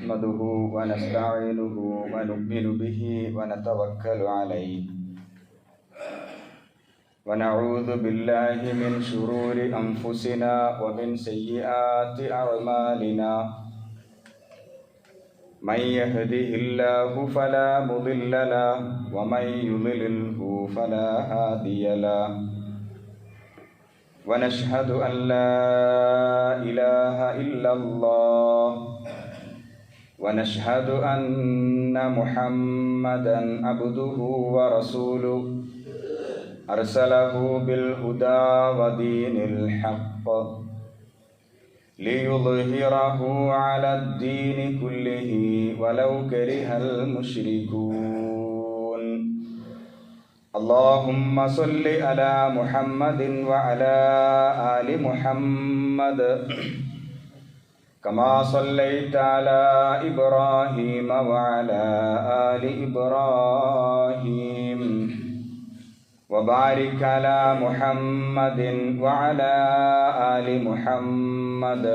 نحمده ونستعينه ونؤمن به ونتوكل عليه ونعوذ بالله من شرور أنفسنا ومن سيئات أعمالنا من يهده الله فلا مضل له ومن يضلله فلا هادي له ونشهد أن لا إله إلا الله ونشهد أن محمدا عبده ورسوله أرسله بالهدى ودين الحق ليظهره على الدين كله ولو كره المشركون اللهم صل على محمد وعلى آل محمد كما صليت على إبراهيم وعلى آل إبراهيم وبارك على محمد وعلى آل محمد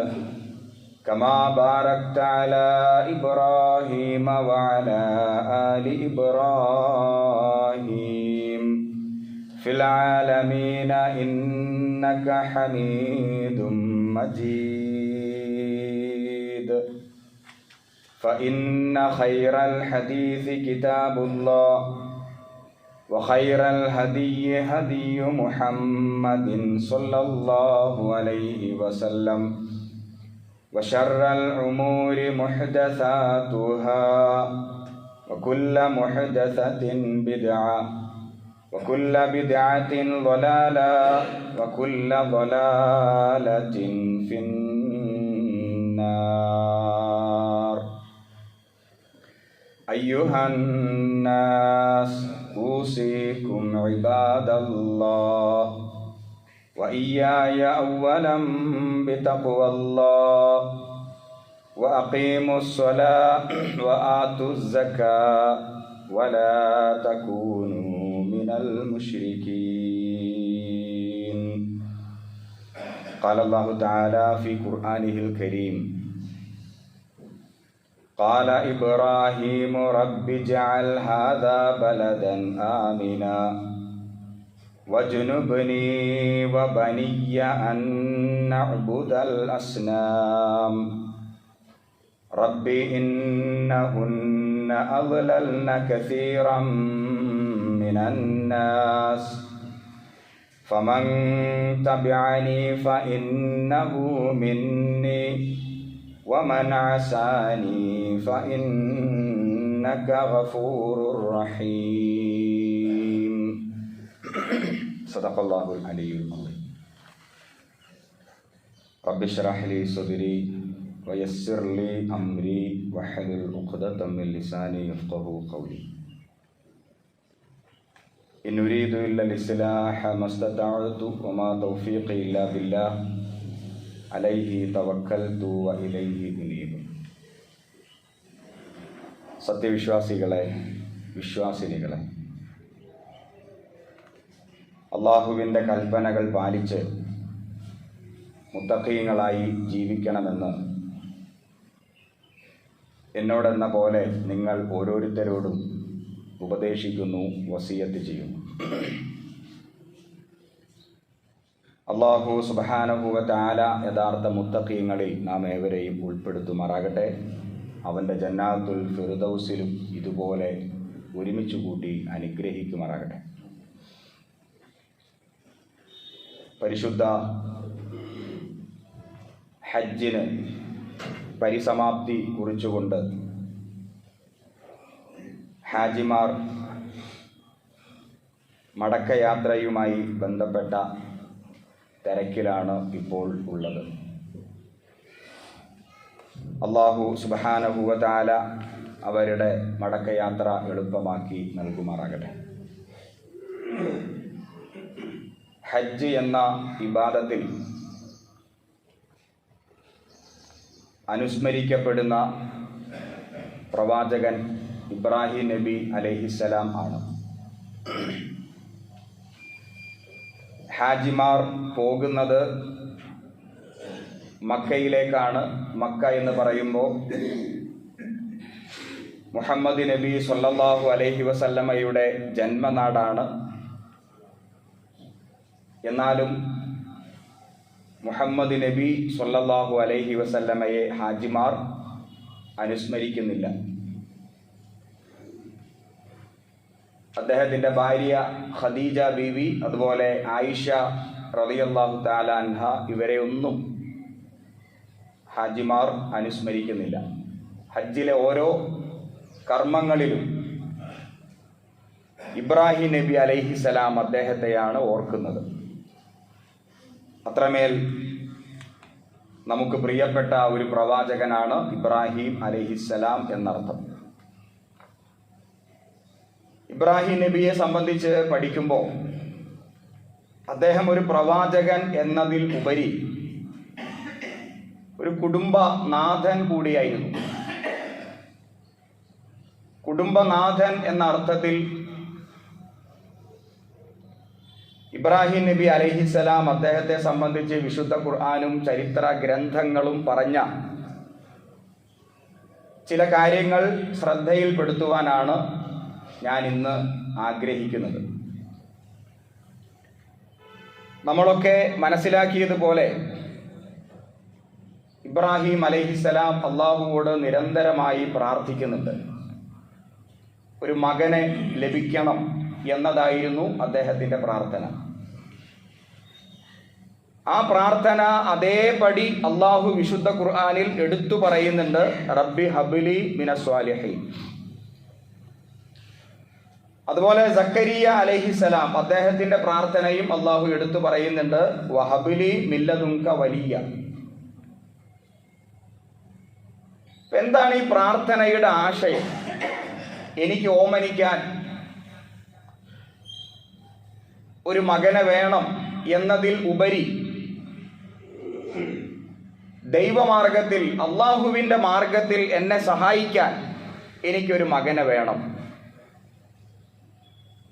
كما باركت على إبراهيم وعلى آل إبراهيم في العالمين إنك حميد مجيد فإن خير الحديث كتاب الله وخير الهدي هدي محمد صلى الله عليه وسلم وشر الأمور محدثاتها وكل محدثة بدعة وكل بدعة ضلالة وكل ضلالة في النار أيها الناس أوصيكم عباد الله وإياي أولا بتقوى الله وأقيموا الصلاة وآتوا الزكاة ولا تكونوا من المشركين قال الله تعالى في قرآنه الكريم قال إبراهيم رب اجعل هذا بلدا آمنا واجنبني وبني أن نعبد الأصنام رب إنهن أضللن كثيرا من الناس فمن تبعني فإنه مني ومن عصاني فإنك غفور رحيم صدق الله العلي العظيم رب اشرح لي صدري ويسر لي أمري واحلل عقدة من لساني يفقهوا قولي إن أريد إلا الإصلاح ما استطعت وما توفيقي إلا بالله അലൈഹി തവക്കൽതു വഇലൈഹി ഉനീബ്. സത്യവിശ്വാസികളെ, വിശ്വാസിനികളെ, അള്ളാഹുവിൻ്റെ കൽപ്പനകൾ പാലിച്ച് മുത്തഖീങ്ങളായി ജീവിക്കണമെന്ന് എന്നോടെന്ന പോലെ നിങ്ങൾ ഓരോരുത്തരോടും ഉപദേശിക്കുന്നു, വസിയത്ത് ചെയ്യുന്നു. അള്ളാഹു സുബ്ഹാനഹു വ തആല യഥാർത്ഥ മുത്തഖീങ്ങളിൽ നാം ഏവരെയും ഉൾപ്പെടുത്തുമാറാകട്ടെ. അവൻ്റെ ജന്നാത്തുൽ ഫിർദൗസിലും ഇതുപോലെ ഒരുമിച്ച് കൂട്ടി അനുഗ്രഹിക്കുമാറാകട്ടെ. പരിശുദ്ധ ഹജ്ജിന് പരിസമാപ്തി കുറിച്ചുകൊണ്ട് ഹാജിമാർ മടക്കയാത്രയുമായി ബന്ധപ്പെട്ട തിരക്കിലാണ് ഇപ്പോൾ ഉള്ളത്. അല്ലാഹു സുബ്ഹാനഹു വ തആല അവരുടെ മടക്കയാത്ര എളുപ്പമാക്കി നൽകുമാറാകട്ടെ. ഹജ്ജ് എന്ന ഇബാദത്തിൽ അനുസ്മരിക്കപ്പെടുന്ന പ്രവാചകൻ ഇബ്രാഹിം നബി അലൈഹിസ്സലാം ആണ്. ഹാജിമാർ പോകുന്നത് മക്കയിലേക്കാണ്. മക്ക എന്ന് പറയുമ്പോൾ മുഹമ്മദ് നബി സ്വല്ലല്ലാഹു അലൈഹി വസല്ലമയുടെ ജന്മനാടാണ്. എന്നാലും മുഹമ്മദ് നബി സ്വല്ലല്ലാഹു അലൈഹി വസല്ലമയെ ഹാജിമാർ അനുസ്മരിക്കുന്നില്ല. അദ്ദേഹത്തിൻ്റെ ഭാര്യ ഖദീജ ബീവി, അതുപോലെ ആയിഷ റളിയല്ലാഹു തആല അൻഹ, ഇവരെ ഒന്നും ഹാജിമാർ അനുസ്മരിക്കുന്നില്ല. ഹജ്ജിലെ ഓരോ കർമ്മങ്ങളിലും ഇബ്രാഹിം നബി അലൈഹിസ്സലാം അദ്ദേഹത്തെയാണ് ഓർക്കുന്നത്. അത്രമേൽ നമുക്ക് പ്രിയപ്പെട്ട ഒരു പ്രവാചകനാണ് ഇബ്രാഹിം അലൈഹിസ്സലാം എന്നർത്ഥം. ഇബ്രാഹിം നബിയെ സംബന്ധിച്ച് പഠിക്കുമ്പോൾ അദ്ദേഹം ഒരു പ്രവാചകൻ എന്നതിൽ ഉപരി ഒരു കുടുംബനാഥൻ കൂടിയായിരുന്നു. കുടുംബനാഥൻ എന്ന അർത്ഥത്തിൽ ഇബ്രാഹിം നബി അലൈഹിസ്സലാം അദ്ദേഹത്തെ സംബന്ധിച്ച് വിശുദ്ധ ഖുർആനും ചരിത്ര ഗ്രന്ഥങ്ങളും പറഞ്ഞ ചില കാര്യങ്ങൾ ശ്രദ്ധയിൽപ്പെടുത്തുവാനാണ് ഞാൻ ഇന്ന് ആഗ്രഹിക്കുന്നത്. നമ്മളൊക്കെ മനസ്സിലാക്കിയതുപോലെ ഇബ്രാഹിം അലൈഹിസ്സലാം അള്ളാഹുവോട് നിരന്തരമായി പ്രാർത്ഥിക്കുന്നുണ്ട്. ഒരു മകനെ ലഭിക്കണം എന്നതായിരുന്നു അദ്ദേഹത്തിൻ്റെ പ്രാർത്ഥന. ആ പ്രാർത്ഥന അതേപടി അള്ളാഹു വിശുദ്ധ ഖുർആനിൽ എടുത്തു പറയുന്നുണ്ട്, റബ്ബി ഹബ്ലി മിനസ്വാലിഹീൻ. അതുപോലെ സക്കരിയ അലൈഹിസ്സലാം അദ്ദേഹത്തിന്റെ പ്രാർത്ഥനയും അള്ളാഹു എടുത്തു പറയുന്നുണ്ട്, വഹബ്ലി മില്ലദുൻക വലിയ. എന്താണ് ഈ പ്രാർത്ഥനയുടെ ആശയം? എനിക്ക് ഓമനിക്കാൻ ഒരു മകനെ വേണം എന്നതിൽ ഉപരി ദൈവമാർഗത്തിൽ, അള്ളാഹുവിൻ്റെ മാർഗത്തിൽ എന്നെ സഹായിക്കാൻ എനിക്കൊരു മകനെ വേണം.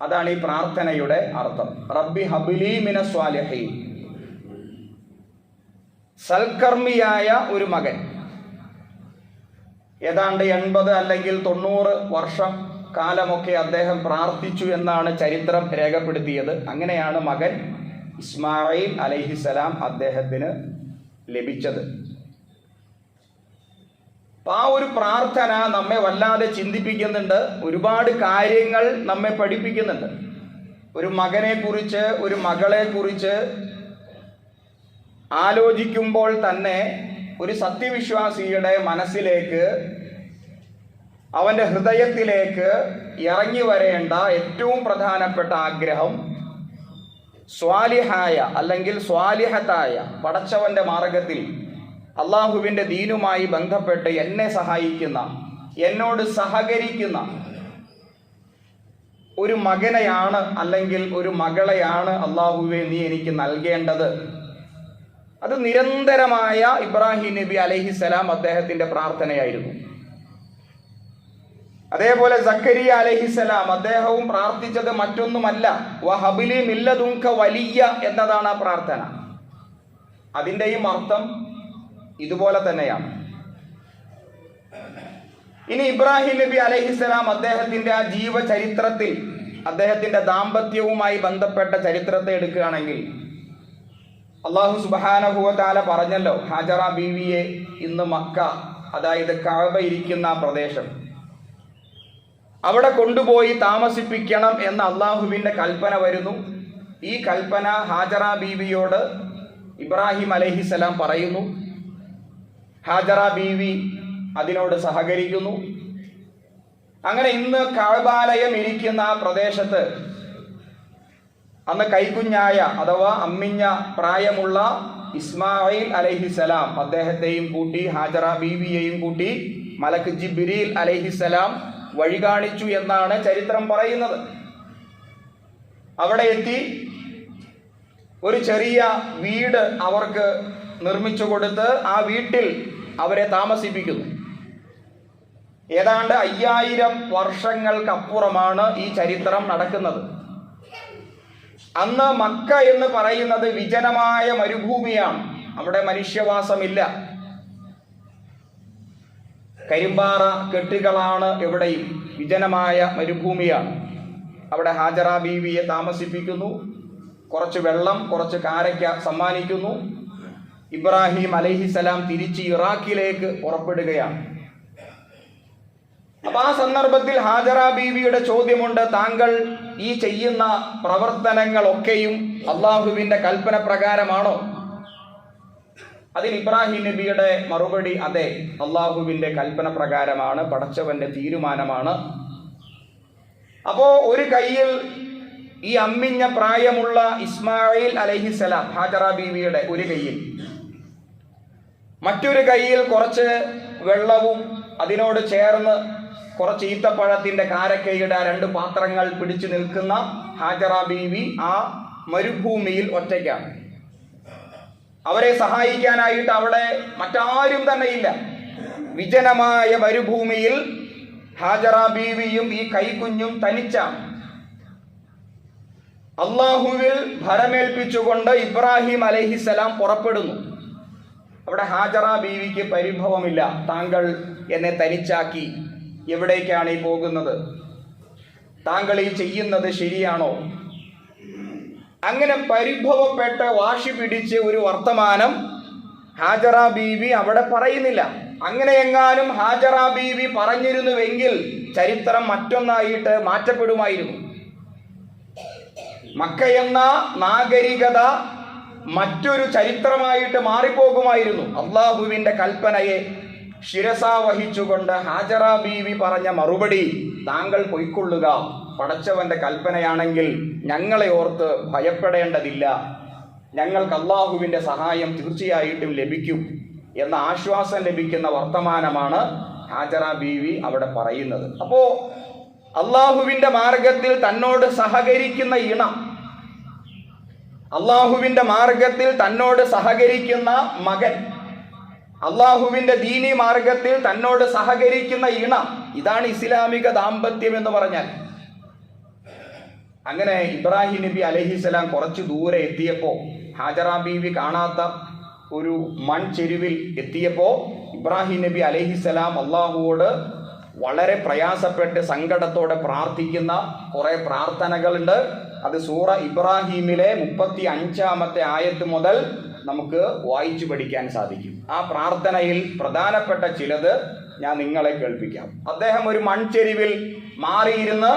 അതാണ് ഈ പ്രാർത്ഥനയുടെ അർത്ഥം. റബ്ബി ഹബ്ലി മിനസ്വാലിഹീൻ. സൽക്കർമ്മിയായ ഒരു മകൻ. ഏതാണ്ട് 80 അല്ലെങ്കിൽ 90 വർഷം കാലമൊക്കെ അദ്ദേഹം പ്രാർത്ഥിച്ചു എന്നാണ് ചരിത്രം രേഖപ്പെടുത്തിയത്. അങ്ങനെയാണ് മകൻ ഇസ്മായിൽ അലൈഹിസ്സലാം അദ്ദേഹത്തിന് ലഭിച്ചത്. ആ ഒരു പ്രാർത്ഥന നമ്മെ വല്ലാതെ ചിന്തിപ്പിക്കുന്നുണ്ട്, ഒരുപാട് കാര്യങ്ങൾ നമ്മെ പഠിപ്പിക്കുന്നുണ്ട്. ഒരു മകനെ കുറിച്ച്, ഒരു മകളെ കുറിച്ച് ആലോചിക്കുമ്പോൾ തന്നെ ഒരു സത്യവിശ്വാസിയുടെ മനസ്സിലേക്ക്, അവൻ്റെ ഹൃദയത്തിലേക്ക് ഇറങ്ങി വരേണ്ട ഏറ്റവും പ്രധാനപ്പെട്ട ആഗ്രഹം സ്വാലിഹായ അല്ലെങ്കിൽ സ്വാലിഹത്തായ, പടച്ചവന്റെ മാർഗത്തിൽ അള്ളാഹുവിൻ്റെ ദീനുമായി ബന്ധപ്പെട്ട് എന്നെ സഹായിക്കുന്ന, എന്നോട് സഹകരിക്കുന്ന ഒരു മകനെയാണ് അല്ലെങ്കിൽ ഒരു മകളെയാണ് അള്ളാഹുവെ നീ എനിക്ക് നൽകേണ്ടത്. അത് നിരന്തരമായ ഇബ്രാഹിം നബി അലൈഹിസ്സലാം അദ്ദേഹത്തിന്റെ പ്രാർത്ഥനയായിരുന്നു. അതേപോലെ സക്കരിയ അലൈഹിസ്സലാം അദ്ദേഹവും പ്രാർത്ഥിച്ചത് മറ്റൊന്നുമല്ല, വഹബ്ലി മില്ലദുൻക വലിയ എന്നതാണ് ആ പ്രാർത്ഥന. അതിൻ്റെയും അർത്ഥം ഇതുപോലെ തന്നെയാണ്. ഇനി ഇബ്രാഹിം നബി അലൈഹിസ്സലാം അദ്ദേഹത്തിന്റെ ആ ജീവചരിത്രത്തിൽ, അദ്ദേഹത്തിന്റെ ദാമ്പത്യവുമായി ബന്ധപ്പെട്ട ചരിത്രത്തെ എടുക്കുകയാണെങ്കിൽ, അള്ളാഹു സുബ്ഹാനഹു വ തആല പറഞ്ഞല്ലോ, ഹാജറ ബീവിയെ ഇന്ന് മക്ക, അതായത് കഅബ ഇരിക്കുന്ന പ്രദേശം, അവിടെ കൊണ്ടുപോയി താമസിപ്പിക്കണം എന്ന അള്ളാഹുവിൻ്റെ കൽപ്പന വരുന്നു. ഈ കൽപ്പന ഹാജറ ബീവിയോട് ഇബ്രാഹിം അലൈഹിസ്സലാം പറയുന്നു. ഹാജറ ബീവി അതിനോട് സഹകരിക്കുന്നു. അങ്ങനെ ഇന്ന് കഅബാലയം ഇരിക്കുന്ന ആ പ്രദേശത്ത് അന്ന് കൈക്കുഞ്ഞായ അഥവാ അമ്മിഞ്ഞ പ്രായമുള്ള ഇസ്മായിൽ അലൈഹിസ്സലാം അദ്ദേഹത്തെയും കൂട്ടി, ഹാജറ ബീവിയെയും കൂട്ടി മലക്ക് ജിബ്രീൽ അലൈഹിസ്സലാം വഴി കാണിച്ചു എന്നാണ് ചരിത്രം പറയുന്നത്. അവിടെ എത്തി ഒരു ചെറിയ വീട് അവർക്ക് നിർമ്മിച്ചു കൊടുത്ത് ആ വീട്ടിൽ അവരെ താമസിപ്പിക്കുന്നു. ഏതാണ്ട് 5000 വർഷങ്ങൾക്കപ്പുറമാണ് ഈ ചരിത്രം നടക്കുന്നത്. അന്ന് മക്ക എന്ന് പറയുന്നത് വിജനമായ മരുഭൂമിയാണ്. അവിടെ മനുഷ്യവാസമില്ല. കരിമ്പാറ കെട്ടുകളാണ് എവിടെയും, വിജനമായ മരുഭൂമിയാണ്. അവിടെ ഹാജറ ബീവിയെ താമസിപ്പിക്കുന്നു. കുറച്ച് വെള്ളം, കുറച്ച് കാരയ്ക്ക സമ്മാനിക്കുന്നു. ഇബ്രാഹിം അലൈഹിസലാം തിരിച്ച് ഇറാഖിലേക്ക് പുറപ്പെടുകയാണ്. അപ്പൊ ആ സന്ദർഭത്തിൽ ഹാജറ ബീവിയുടെ ചോദ്യമുണ്ട്, താങ്കൾ ഈ ചെയ്യുന്ന പ്രവർത്തനങ്ങളൊക്കെയും അള്ളാഹുവിന്റെ കൽപ്പന പ്രകാരമാണോ? അതിൽ ഇബ്രാഹിം നബിയുടെ മറുപടി, അതെ, അള്ളാഹുവിന്റെ കൽപ്പന പ്രകാരമാണ്, പടച്ചവന്റെ തീരുമാനമാണ്. അപ്പോ ഒരു കയ്യിൽ ഈ അമ്മിഞ്ഞ പ്രായമുള്ള ഇസ്മായിൽ അലൈഹിസലാം, ഹാജറ ബീവിയുടെ ഒരു കയ്യിൽ, മറ്റൊരു കയ്യിൽ കുറച്ച് വെള്ളവും അതിനോട് ചേർന്ന് കുറച്ച് ഈത്തപ്പഴത്തിന്റെ കാരക്കയുടെ 2 പാത്രങ്ങൾ പിടിച്ചു നിൽക്കുന്ന ഹാജറ ബീവി ആ മരുഭൂമിയിൽ ഒറ്റയ്ക്കാണ്. അവരെ സഹായിക്കാനായിട്ട് അവിടെ മറ്റാരും തന്നെ ഇല്ല. വിജനമായ മരുഭൂമിയിൽ ഹാജറ ബീവിയും ഈ കൈക്കുഞ്ഞും തനിച്ചാണ്. അള്ളാഹുവിൽ ഭരമേൽപ്പിച്ചുകൊണ്ട് ഇബ്രാഹിം അലൈഹിസലാം പുറപ്പെടുന്നു. അവിടെ ഹാജറ ബീവിക്ക് പരിഭവമില്ല. താങ്കൾ എന്നെ തനിച്ചാക്കി എവിടേക്കാണ് ഈ പോകുന്നത്? താങ്കൾ ഈ ചെയ്യുന്നത് ശരിയാണോ? അങ്ങനെ പരിഭവപ്പെട്ട് വാശി പിടിച്ച് ഒരു വർത്തമാനം ഹാജറ ബീവി അവിടെ പറയുന്നില്ല. അങ്ങനെ എങ്ങാനും ഹാജറ ബീവി പറഞ്ഞിരുന്നുവെങ്കിൽ ചരിത്രം മറ്റൊന്നായിട്ട് മാറ്റപ്പെടുമായിരുന്നു. മക്ക എന്ന നാഗരികത മറ്റൊരു ചരിത്രമായിട്ട് മാറിപ്പോകുമായിരുന്നു. അള്ളാഹുവിന്റെ കൽപ്പനയെ ശിരസാവഹിച്ചുകൊണ്ട് ഹാജറ ബീവി പറഞ്ഞ മറുപടി, താങ്കൾ പൊയ്ക്കൊള്ളുക, പടച്ചവന്റെ കൽപ്പനയാണെങ്കിൽ ഞങ്ങളെ ഓർത്ത് ഭയപ്പെടേണ്ടതില്ല, ഞങ്ങൾക്ക് അള്ളാഹുവിന്റെ സഹായം തീർച്ചയായിട്ടും ലഭിക്കും എന്ന ആശ്വാസം ലഭിക്കുന്ന വർത്തമാനമാണ് ഹാജറ ബീവി അവിടെ പറയുന്നത്. അപ്പോ അള്ളാഹുവിന്റെ മാർഗത്തിൽ തന്നോട് സഹകരിക്കുന്ന ഇണം, അള്ളാഹുവിന്റെ മാർഗത്തിൽ തന്നോട് സഹകരിക്കുന്ന മകൻ, അള്ളാഹുവിന്റെ ദീനി മാർഗത്തിൽ തന്നോട് സഹകരിക്കുന്ന ഇണം, ഇതാണ് ഇസ്ലാമിക ദാമ്പത്യം എന്ന് പറഞ്ഞാൽ. അങ്ങനെ ഇബ്രാഹിം നബി അലൈഹിസ്സലാം കുറച്ച് ദൂരെ എത്തിയപ്പോ, ഹാജറ ബീവി കാണാത്ത ഒരു മൺചെരുവിൽ എത്തിയപ്പോ ഇബ്രാഹിം നബി അലൈഹിസ്സലാം അള്ളാഹുവോട് വളരെ പ്രയാസപ്പെട്ട് സങ്കടത്തോടെ പ്രാർത്ഥിക്കുന്ന കുറെ പ്രാർത്ഥനകളുണ്ട്. അത് സൂറ ഇബ്രാഹിമിലെ 35-ാമത്തെ ആയത്ത് മുതൽ നമുക്ക് വായിച്ചു പഠിക്കാൻ സാധിക്കും. ആ പ്രാർത്ഥനയിൽ പ്രധാനപ്പെട്ട ചിലത് ഞാൻ നിങ്ങളെ കേൾപ്പിക്കാം. അദ്ദേഹം ഒരു മൺചെരുവിൽ മാറിയിരുന്ന്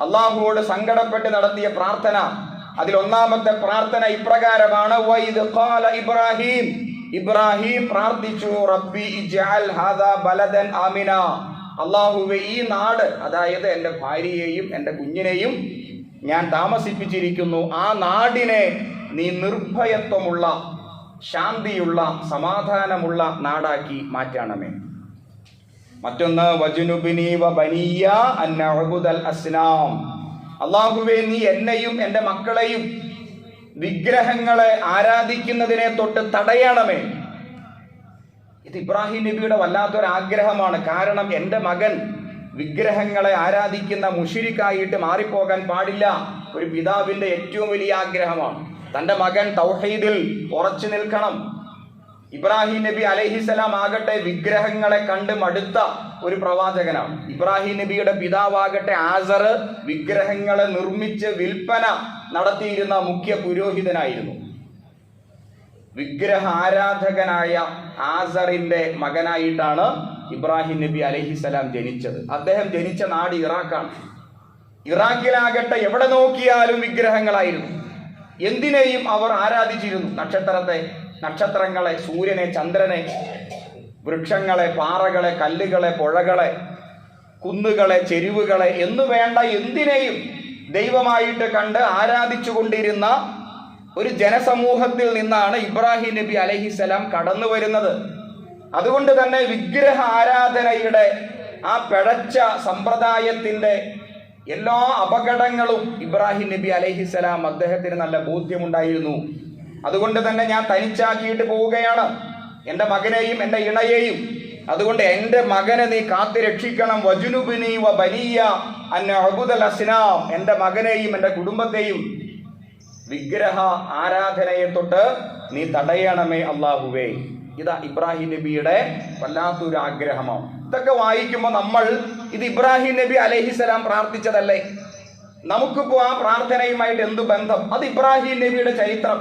അള്ളാഹുവോട് സങ്കടപ്പെട്ട് നടത്തിയ പ്രാർത്ഥന, അതിൽ ഒന്നാമത്തെ പ്രാർത്ഥന ഇപ്രകാരമാണ്: വഇദ് ഖാല ഇബ്രാഹിം, ഇബ്രാഹിം പ്രാർത്ഥിച്ചു, റബ്ബി ഇജ്അൽ ഹാദാ ബലദൻ ആമിന, അള്ളാഹുവേ ഈ നാട്, അതായത് എൻ്റെ ഭാര്യയെയും എൻ്റെ കുഞ്ഞിനെയും ഞാൻ താമസിപ്പിച്ചിരിക്കുന്നു, ആ നാടിനെ നീ നിർഭയത്വമുള്ള, ശാന്തിയുള്ള, സമാധാനമുള്ള നാടാക്കി മാറ്റണമേ. മറ്റൊന്ന് വജുനുബിനി വ ബനിയ അൻ നഅബുദൽ അസ്നാം, അള്ളാഹുവേ നീ എന്നെയും എൻ്റെ മക്കളെയും വിഗ്രഹങ്ങളെ ആരാധിക്കുന്നതിനെ തൊട്ട് തടയണമേ. ഇത് ഇബ്രാഹിം നബിയുടെ വല്ലാത്തൊരാഗ്രഹമാണ്. കാരണം എൻ്റെ മകൻ വിഗ്രഹങ്ങളെ ആരാധിക്കുന്ന മുശ്രിക്കായിട്ട് മാറിപ്പോകാൻ പാടില്ല. ഒരു പിതാവിന്റെ ഏറ്റവും വലിയ ആഗ്രഹമാണ് തൻ്റെ മകൻ തൗഹീദിൽ ഉറച്ചു നിൽക്കണം. ഇബ്രാഹിം നബി അലൈഹിസ്സലാം ആകട്ടെ വിഗ്രഹങ്ങളെ കണ്ട് മടുത്ത ഒരു പ്രവാചകനാണ്. ഇബ്രാഹിം നബിയുടെ പിതാവാകട്ടെ ആസർ വിഗ്രഹങ്ങളെ നിർമ്മിച്ച് വിൽപ്പന നടത്തിയിരുന്ന മുഖ്യ പുരോഹിതനായിരുന്നു. വിഗ്രഹ ആരാധകനായ ആസറിന്റെ മകനായിട്ടാണ് ഇബ്രാഹിം നബി അലൈഹിസ്സലാം ജനിച്ചത്. അദ്ദേഹം ജനിച്ച നാട് ഇറാഖാണ്. ഇറാഖിലാകട്ടെ എവിടെ നോക്കിയാലും വിഗ്രഹങ്ങളായിരുന്നു. എന്തിനേയും അവർ ആരാധിച്ചിരുന്നു. നക്ഷത്രത്തെ, നക്ഷത്രങ്ങളെ, സൂര്യനെ, ചന്ദ്രനെ, വൃക്ഷങ്ങളെ, പാറകളെ, കല്ലുകളെ, പുഴകളെ, കുന്നുകളെ, ചെരുവുകളെ എന്നു വേണ്ട എന്തിനേയും ദൈവമായിട്ട് കണ്ട് ആരാധിച്ചു കൊണ്ടിരുന്ന ഒരു ജനസമൂഹത്തിൽ നിന്നാണ് ഇബ്രാഹിം നബി അലൈഹിസ്സലാം കടന്നു വരുന്നത്. അതുകൊണ്ട് തന്നെ വിഗ്രഹ ആരാധനയുടെ ആ പിഴച്ച സമ്പ്രദായത്തിന്റെ എല്ലാ അപകടങ്ങളും ഇബ്രാഹിം നബി അലൈഹിസ്സലാം അദ്ദേഹത്തിന് നല്ല ബോധ്യമുണ്ടായിരുന്നു. അതുകൊണ്ട് തന്നെ ഞാൻ തനിച്ചാക്കിയിട്ട് പോവുകയാണ് എൻ്റെ മകനെയും എൻ്റെ ഇണയെയും. അതുകൊണ്ട് എൻ്റെ മകനെ നീ കാത്തു രക്ഷിക്കണം. വജുനുബിനി വ ബനിയ അൻ നഅബുദൽ അസ്നാം, എൻ്റെ മകനെയും എൻ്റെ കുടുംബത്തെയും വിഗ്രഹ ആരാധനയെ തൊട്ട് നീ തടയണമേ അല്ലാഹുവേ ഇതാ ഇബ്രാഹിം നബിയുടെ വല്ലാത്തൊരു ആഗ്രഹമാണ്. ഇതൊക്കെ വായിക്കുമ്പോൾ നമ്മൾ ഇത് ഇബ്രാഹിം നബി അലൈഹിസ്സലാം പ്രാർത്ഥിച്ചതല്ലേ, നമുക്കിപ്പോൾ ആ പ്രാർത്ഥനയുമായിട്ട് എന്തു ബന്ധം? അത് ഇബ്രാഹിം നബിയുടെ ചരിത്രം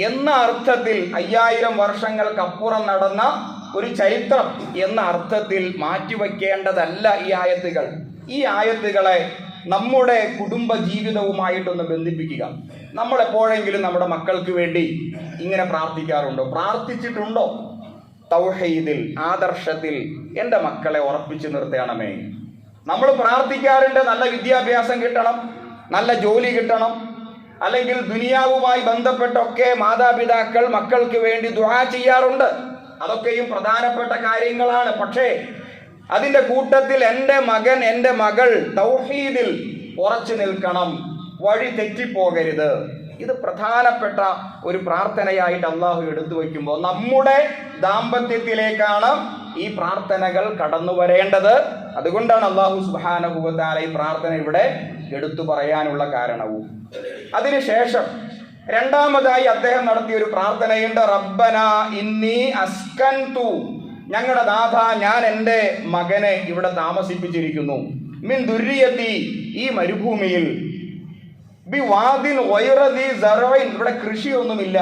എന്ന അർത്ഥത്തിൽ 5000 വർഷങ്ങൾക്കപ്പുറം നടന്ന ഒരു ചരിത്രം എന്ന അർത്ഥത്തിൽ മാറ്റിവെക്കേണ്ടതല്ല ഈ ആയത്തുകൾ. ഈ ആയത്തുകളെ നമ്മുടെ കുടുംബ ജീവിതവുമായിട്ടൊന്ന് ബന്ധിപ്പിക്കുക. നമ്മൾ എപ്പോഴെങ്കിലും നമ്മുടെ മക്കൾക്ക് വേണ്ടി ഇങ്ങനെ പ്രാർത്ഥിക്കാറുണ്ടോ? പ്രാർത്ഥിച്ചിട്ടുണ്ടോ? തൗഹീദിൽ, ആദർശത്തിൽ എൻ്റെ മക്കളെ ഉറപ്പിച്ചു നിർത്തണമേ. നമ്മൾ പ്രാർത്ഥിക്കാറുണ്ട്, നല്ല വിദ്യാഭ്യാസം കിട്ടണം, നല്ല ജോലി കിട്ടണം, അല്ലെങ്കിൽ ദുനിയാവുമായി ബന്ധപ്പെട്ടൊക്കെ മാതാപിതാക്കൾ മക്കൾക്ക് വേണ്ടി ദുആ ചെയ്യാറുണ്ട്. അതൊക്കെയും പ്രധാനപ്പെട്ട കാര്യങ്ങളാണ്. പക്ഷേ അതിൻ്റെ കൂട്ടത്തിൽ എൻ്റെ മകൻ, എൻ്റെ മകൾ തൗഹീദിൽ ഉറച്ചു നിൽക്കണം, വഴി തെറ്റിപ്പോകരുത്. ഇത് പ്രധാനപ്പെട്ട ഒരു പ്രാർത്ഥനയായിട്ട് അള്ളാഹു എടുത്തു വയ്ക്കുമ്പോൾ നമ്മുടെ ദാമ്പത്യത്തിലേക്കാണ് ഈ പ്രാർത്ഥനകൾ കടന്നു വരേണ്ടത്. അതുകൊണ്ടാണ് അള്ളാഹു സുബ്ഹാനഹു വ തആല ഈ പ്രാർത്ഥന ഇവിടെ എടുത്തു പറയാനുള്ള കാരണവും. അതിനുശേഷം രണ്ടാമതായി അദ്ദേഹം നടത്തിയ ഒരു പ്രാർത്ഥനയുണ്ട്. റബ്ബന ഇന്നി അസ്കൻതു, ഞങ്ങളുടെ നാഥ, ഞാൻ എൻ്റെ മകനെ ഇവിടെ താമസിപ്പിച്ചിരിക്കുന്നു. മിൻ ദുർരിയത്തി, ഈ മരുഭൂമിയിൽ, ബി വാദിൻ ഗൈറ ദി സറഇൻ, ഇവിടെ കൃഷിയൊന്നുമില്ല,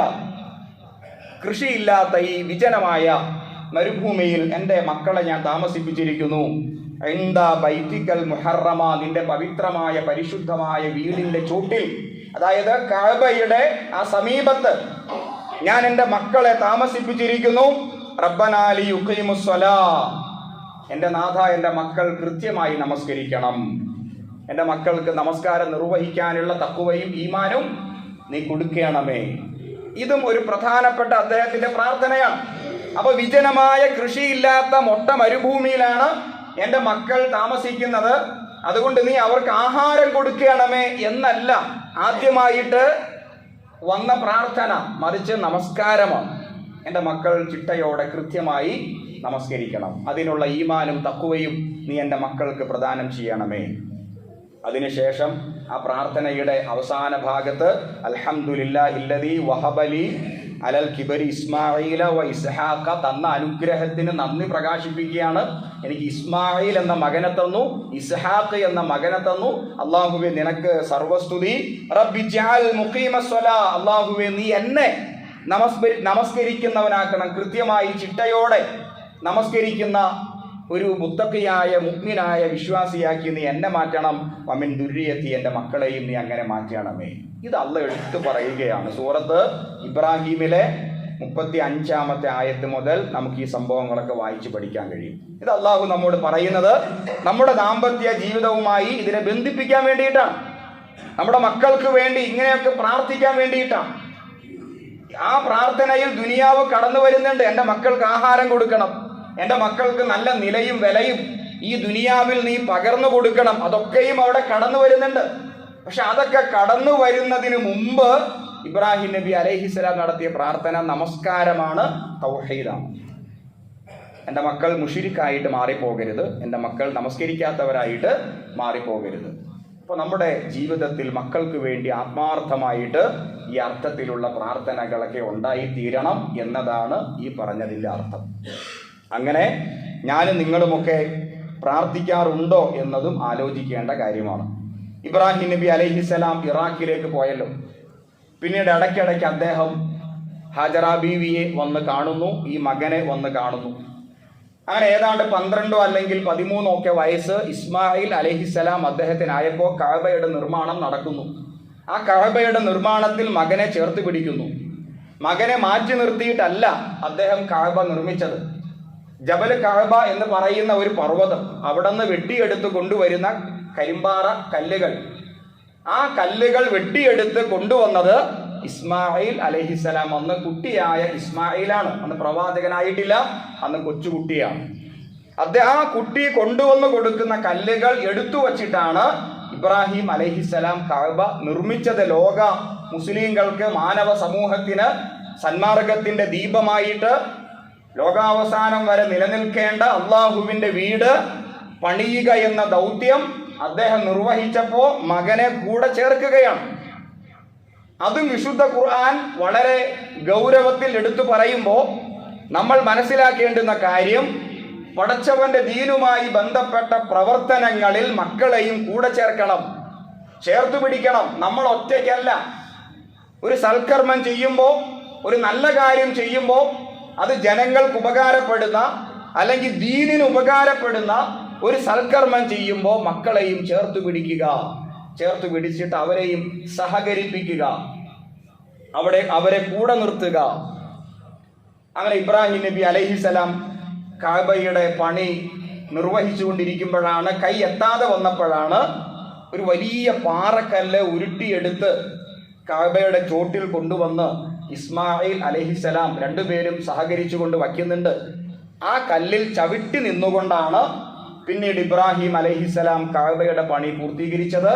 കൃഷിയില്ലാത്ത ഈ വിജനമായ മരുഭൂമിയിൽ എൻ്റെ മക്കളെ ഞാൻ താമസിപ്പിച്ചിരിക്കുന്നു. ഇൻദ ബൈതിക്കൽ മുഹറമ, നിന്റെ പവിത്രമായ പരിശുദ്ധമായ വീടിന്റെ ചോട്ടിൽ, അതായത് കഅബയുടെ ആ സമീപത്ത് ഞാൻ എൻ്റെ മക്കളെ താമസിപ്പിച്ചിരിക്കുന്നു. റബ്ബനാ ലിയുഖീമുസ്സലാ, എൻ്റെ നാഥ, എൻ്റെ മക്കൾ കൃത്യമായി നമസ്കരിക്കണം. എൻ്റെ മക്കൾക്ക് നമസ്കാരം നിർവഹിക്കാനുള്ള തഖ്വയും ഈമാനും നീ കൊടുക്കണമേ. ഇതും ഒരു പ്രധാനപ്പെട്ട അദ്ദേഹത്തിന്റെ പ്രാർത്ഥനയാണ്. അപ്പൊ വിജനമായ കൃഷിയില്ലാത്ത മൊട്ട മരുഭൂമിയിലാണ് എൻ്റെ മക്കൾ താമസിക്കുന്നത്. അതുകൊണ്ട് നീ അവർക്ക് ആഹാരം കൊടുക്കണമേ എന്നല്ല ആദ്യമായിട്ട് വന്ന പ്രാർത്ഥന, മറിച്ച് നമസ്കാരമാണ്. എൻ്റെ മക്കൾ ചിട്ടയോടെ കൃത്യമായി നമസ്കരിക്കണം, അതിനുള്ള ഈമാനും തഖ്വയും നീ എൻ്റെ മക്കൾക്ക് പ്രദാനം ചെയ്യണമേ. അതിനുശേഷം ആ പ്രാർത്ഥനയുടെ അവസാന ഭാഗത്ത് അൽഹംദുലില്ലാഹില്ലദീ വഹബലി അലൽ കിബരി ഇസ്മാഈല വ ഇസ്ഹാഖ, തന്ന അനുഗ്രഹത്തിന് നന്ദി പ്രകാശിപ്പിക്കുകയാണ്. എനിക്ക് ഇസ്മായിൽ എന്ന മകനെ തന്നു, ഇസ്ഹാഖ് എന്ന മകനെ തന്നു. അല്ലാഹുവേ നിനക്ക് സർവസ്തുതി. റബ്ബി ജഅൽ മുഖീമസ്സലാ, അല്ലാഹുവേ നീ എന്നെ നമസ്കരിക്കുന്നവനാക്കണം, കൃത്യമായി ചിട്ടയോടെ നമസ്കരിക്കുന്ന ഒരു മുത്തഖിയായ മുഅ്മിനായ വിശ്വാസിയാക്കി നീ എന്നെ മാറ്റണം. വമിൻ ദുർരിയത്തി, എൻ്റെ മക്കളെയും നീ അങ്ങനെ മാറ്റണമേ. ഇത് അള്ളാഹ് എടുത്തു പറയുകയാണ്. സൂറത്ത് ഇബ്രാഹിമിലെ 35-ാമത്തെ ആയത്ത് മുതൽ നമുക്ക് ഈ സംഭവങ്ങളൊക്കെ വായിച്ച് പഠിക്കാൻ കഴിയും. ഇത് അള്ളാഹു നമ്മോട് പറയുന്നത് നമ്മുടെ ദാമ്പത്യ ജീവിതവുമായി ഇതിനെ ബന്ധിപ്പിക്കാൻ വേണ്ടിയിട്ടാണ്, നമ്മുടെ മക്കൾക്ക് വേണ്ടി ഇങ്ങനെയൊക്കെ പ്രാർത്ഥിക്കാൻ വേണ്ടിയിട്ടാണ്. ആ പ്രാർത്ഥനയിൽ ദുനിയാവ് കടന്നു വരുന്നുണ്ട്. എൻ്റെ മക്കൾക്ക് ആഹാരം കൊടുക്കണം, എൻ്റെ മക്കൾക്ക് നല്ല നിലയും വിലയും ഈ ദുനിയാവിൽ നീ പകർന്നു കൊടുക്കണം, അതൊക്കെയും അവിടെ കടന്നു വരുന്നുണ്ട്. പക്ഷെ അതൊക്കെ കടന്നു വരുന്നതിന് മുമ്പ് ഇബ്രാഹിം നബി അലൈഹിസ്സലാം നടത്തിയ പ്രാർത്ഥന നമസ്കാരമാണ്, തൗഹീദാണ്. എൻ്റെ മക്കൾ മുശ്രിക്കായിട്ട് മാറിപ്പോകരുത്, എൻ്റെ മക്കൾ നമസ്കരിക്കാത്തവരായിട്ട് മാറിപ്പോകരുത്. അപ്പോൾ നമ്മുടെ ജീവിതത്തിൽ മക്കൾക്ക് വേണ്ടി ആത്മാർത്ഥമായിട്ട് ഈ അർത്ഥത്തിലുള്ള പ്രാർത്ഥനകളൊക്കെ ഉണ്ടായിത്തീരണം എന്നതാണ് ഈ പറഞ്ഞതിൻ്റെ അർത്ഥം. അങ്ങനെ ഞാനും നിങ്ങളുമൊക്കെ പ്രാർത്ഥിക്കാറുണ്ടോ എന്നതും ആലോചിക്കേണ്ട കാര്യമാണ്. ഇബ്രാഹിം നബി അലൈഹിസ്സലാം ഇറാഖിലേക്ക് പോയല്ലോ. പിന്നീട് ഇടയ്ക്കിടയ്ക്ക് അദ്ദേഹം ഹാജറ ബീവിയെ വന്ന് കാണുന്നു, ഈ മകനെ വന്ന് കാണുന്നു. അങ്ങനെ ഏതാണ്ട് 12 അല്ലെങ്കിൽ 13 വയസ്സ് ഇസ്മായിൽ അലൈഹിസ്സലാം അദ്ദേഹത്തിനായപ്പോൾ കഅബയുടെ നിർമ്മാണം നടക്കുന്നു. ആ കഅബയുടെ നിർമ്മാണത്തിൽ മകനെ ചേർത്ത് പിടിക്കുന്നു. മകനെ മാറ്റി നിർത്തിയിട്ടല്ല അദ്ദേഹം കഅബ നിർമ്മിച്ചത്. ജബൽ കഅബ എന്ന് പറയുന്ന ഒരു പർവ്വതം, അവിടെ നിന്ന് വെട്ടിയെടുത്ത് കൊണ്ടുവരുന്ന കരിമ്പാറ കല്ലുകൾ, ആ കല്ലുകൾ വെട്ടിയെടുത്ത് കൊണ്ടുവന്നത് ഇസ്മായിൽ അലൈഹിസ്സലാം. അന്ന് കുട്ടിയായ ഇസ്മായിലാണ്, അന്ന് പ്രവാചകനായിട്ടില്ല, അന്ന് കൊച്ചുകുട്ടിയാണ്. ആ കുട്ടി കൊണ്ടുവന്ന് കൊടുക്കുന്ന കല്ലുകൾ എടുത്തു വച്ചിട്ടാണ് ഇബ്രാഹിം അലൈഹിസ്സലാം കഅബ നിർമ്മിച്ചത്. ലോക മുസ്ലിങ്ങൾക്ക്, മാനവ സമൂഹത്തിന് സന്മാർഗത്തിന്റെ ദീപമായിട്ട് ലോകാവസാനം വരെ നിലനിൽക്കേണ്ട അള്ളാഹുവിന്റെ വീട് പണിയുക എന്ന ദൗത്യം അദ്ദേഹം നിർവഹിച്ചപ്പോൾ മകനെ കൂടെ ചേർക്കുകയാണ്. അതും വിശുദ്ധ ഖുർആൻ വളരെ ഗൗരവത്തിൽ എടുത്തു പറയുമ്പോൾ നമ്മൾ മനസ്സിലാക്കേണ്ടുന്ന കാര്യം, പടച്ചവന്റെ ദീനുമായി ബന്ധപ്പെട്ട പ്രവർത്തനങ്ങളിൽ മക്കളെയും കൂടെ ചേർക്കണം, ചേർത്തു പിടിക്കണം. നമ്മൾ ഒറ്റയ്ക്കല്ല. ഒരു സൽക്കർമ്മം ചെയ്യുമ്പോൾ, ഒരു നല്ല കാര്യം ചെയ്യുമ്പോൾ, അത് ജനങ്ങൾക്ക് ഉപകാരപ്പെടുന്ന അല്ലെങ്കിൽ ദീനിന് ഉപകാരപ്പെടുന്ന ഒരു സൽക്കർമ്മം ചെയ്യുമ്പോൾ മക്കളെയും ചേർത്തു പിടിക്കുക. ചേർത്ത് പിടിച്ചിട്ട് അവരെയും സഹകരിപ്പിക്കുക, അവരെ കൂടെ നിർത്തുക. അങ്ങനെ ഇബ്രാഹിം നബി അലൈഹിസലാം കഅബയുടെ പണി നിർവഹിച്ചുകൊണ്ടിരിക്കുമ്പോഴാണ്, കൈ എത്താതെ വന്നപ്പോഴാണ് ഒരു വലിയ പാറക്കല്ല് ഉരുട്ടിയെടുത്ത് കഅബയുടെ ചോട്ടിൽ കൊണ്ടുവന്ന് ഇസ്മായിൽ അലൈഹിസലാം രണ്ടുപേരും സഹകരിച്ചുകൊണ്ട് വയ്ക്കുന്നുണ്ട്. ആ കല്ലിൽ ചവിട്ടി നിന്നുകൊണ്ടാണ് പിന്നീട് ഇബ്രാഹിം അലൈഹിസലാം കഅബയുടെ പണി പൂർത്തീകരിച്ചത്.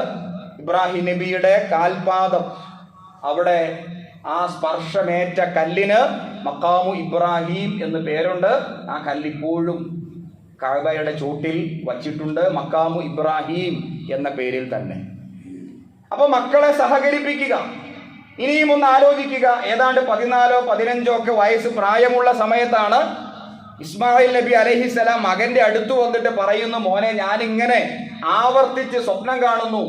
ഇബ്രാഹിം നബിയുടെ കാൽപാദം, അവിടെ ആ സ്പർശമേറ്റ കല്ലിന് മഖാമു ഇബ്രാഹിം എന്ന് പേരുണ്ട്. ആ കല്ലിപ്പോഴും കഅബയുടെ ചോട്ടിൽ വച്ചിട്ടുണ്ട്, മഖാമു ഇബ്രാഹിം എന്ന പേരിൽ തന്നെ. അപ്പൊ മക്കളെ സഹകരിപ്പിക്കുക. ഇനിയും ഒന്ന് ആലോചിക്കുക, ഏതാണ്ട് 14 15 ഒക്കെ വയസ്സ് പ്രായമുള്ള സമയത്താണ് ഇസ്മായിൽ നബി അലൈഹിസ്സലാം മകന്റെ അടുത്ത് വന്നിട്ട് പറയുന്നു, മോനെ, ഞാനിങ്ങനെ ആവർത്തിച്ച് സ്വപ്നം കാണുന്നു.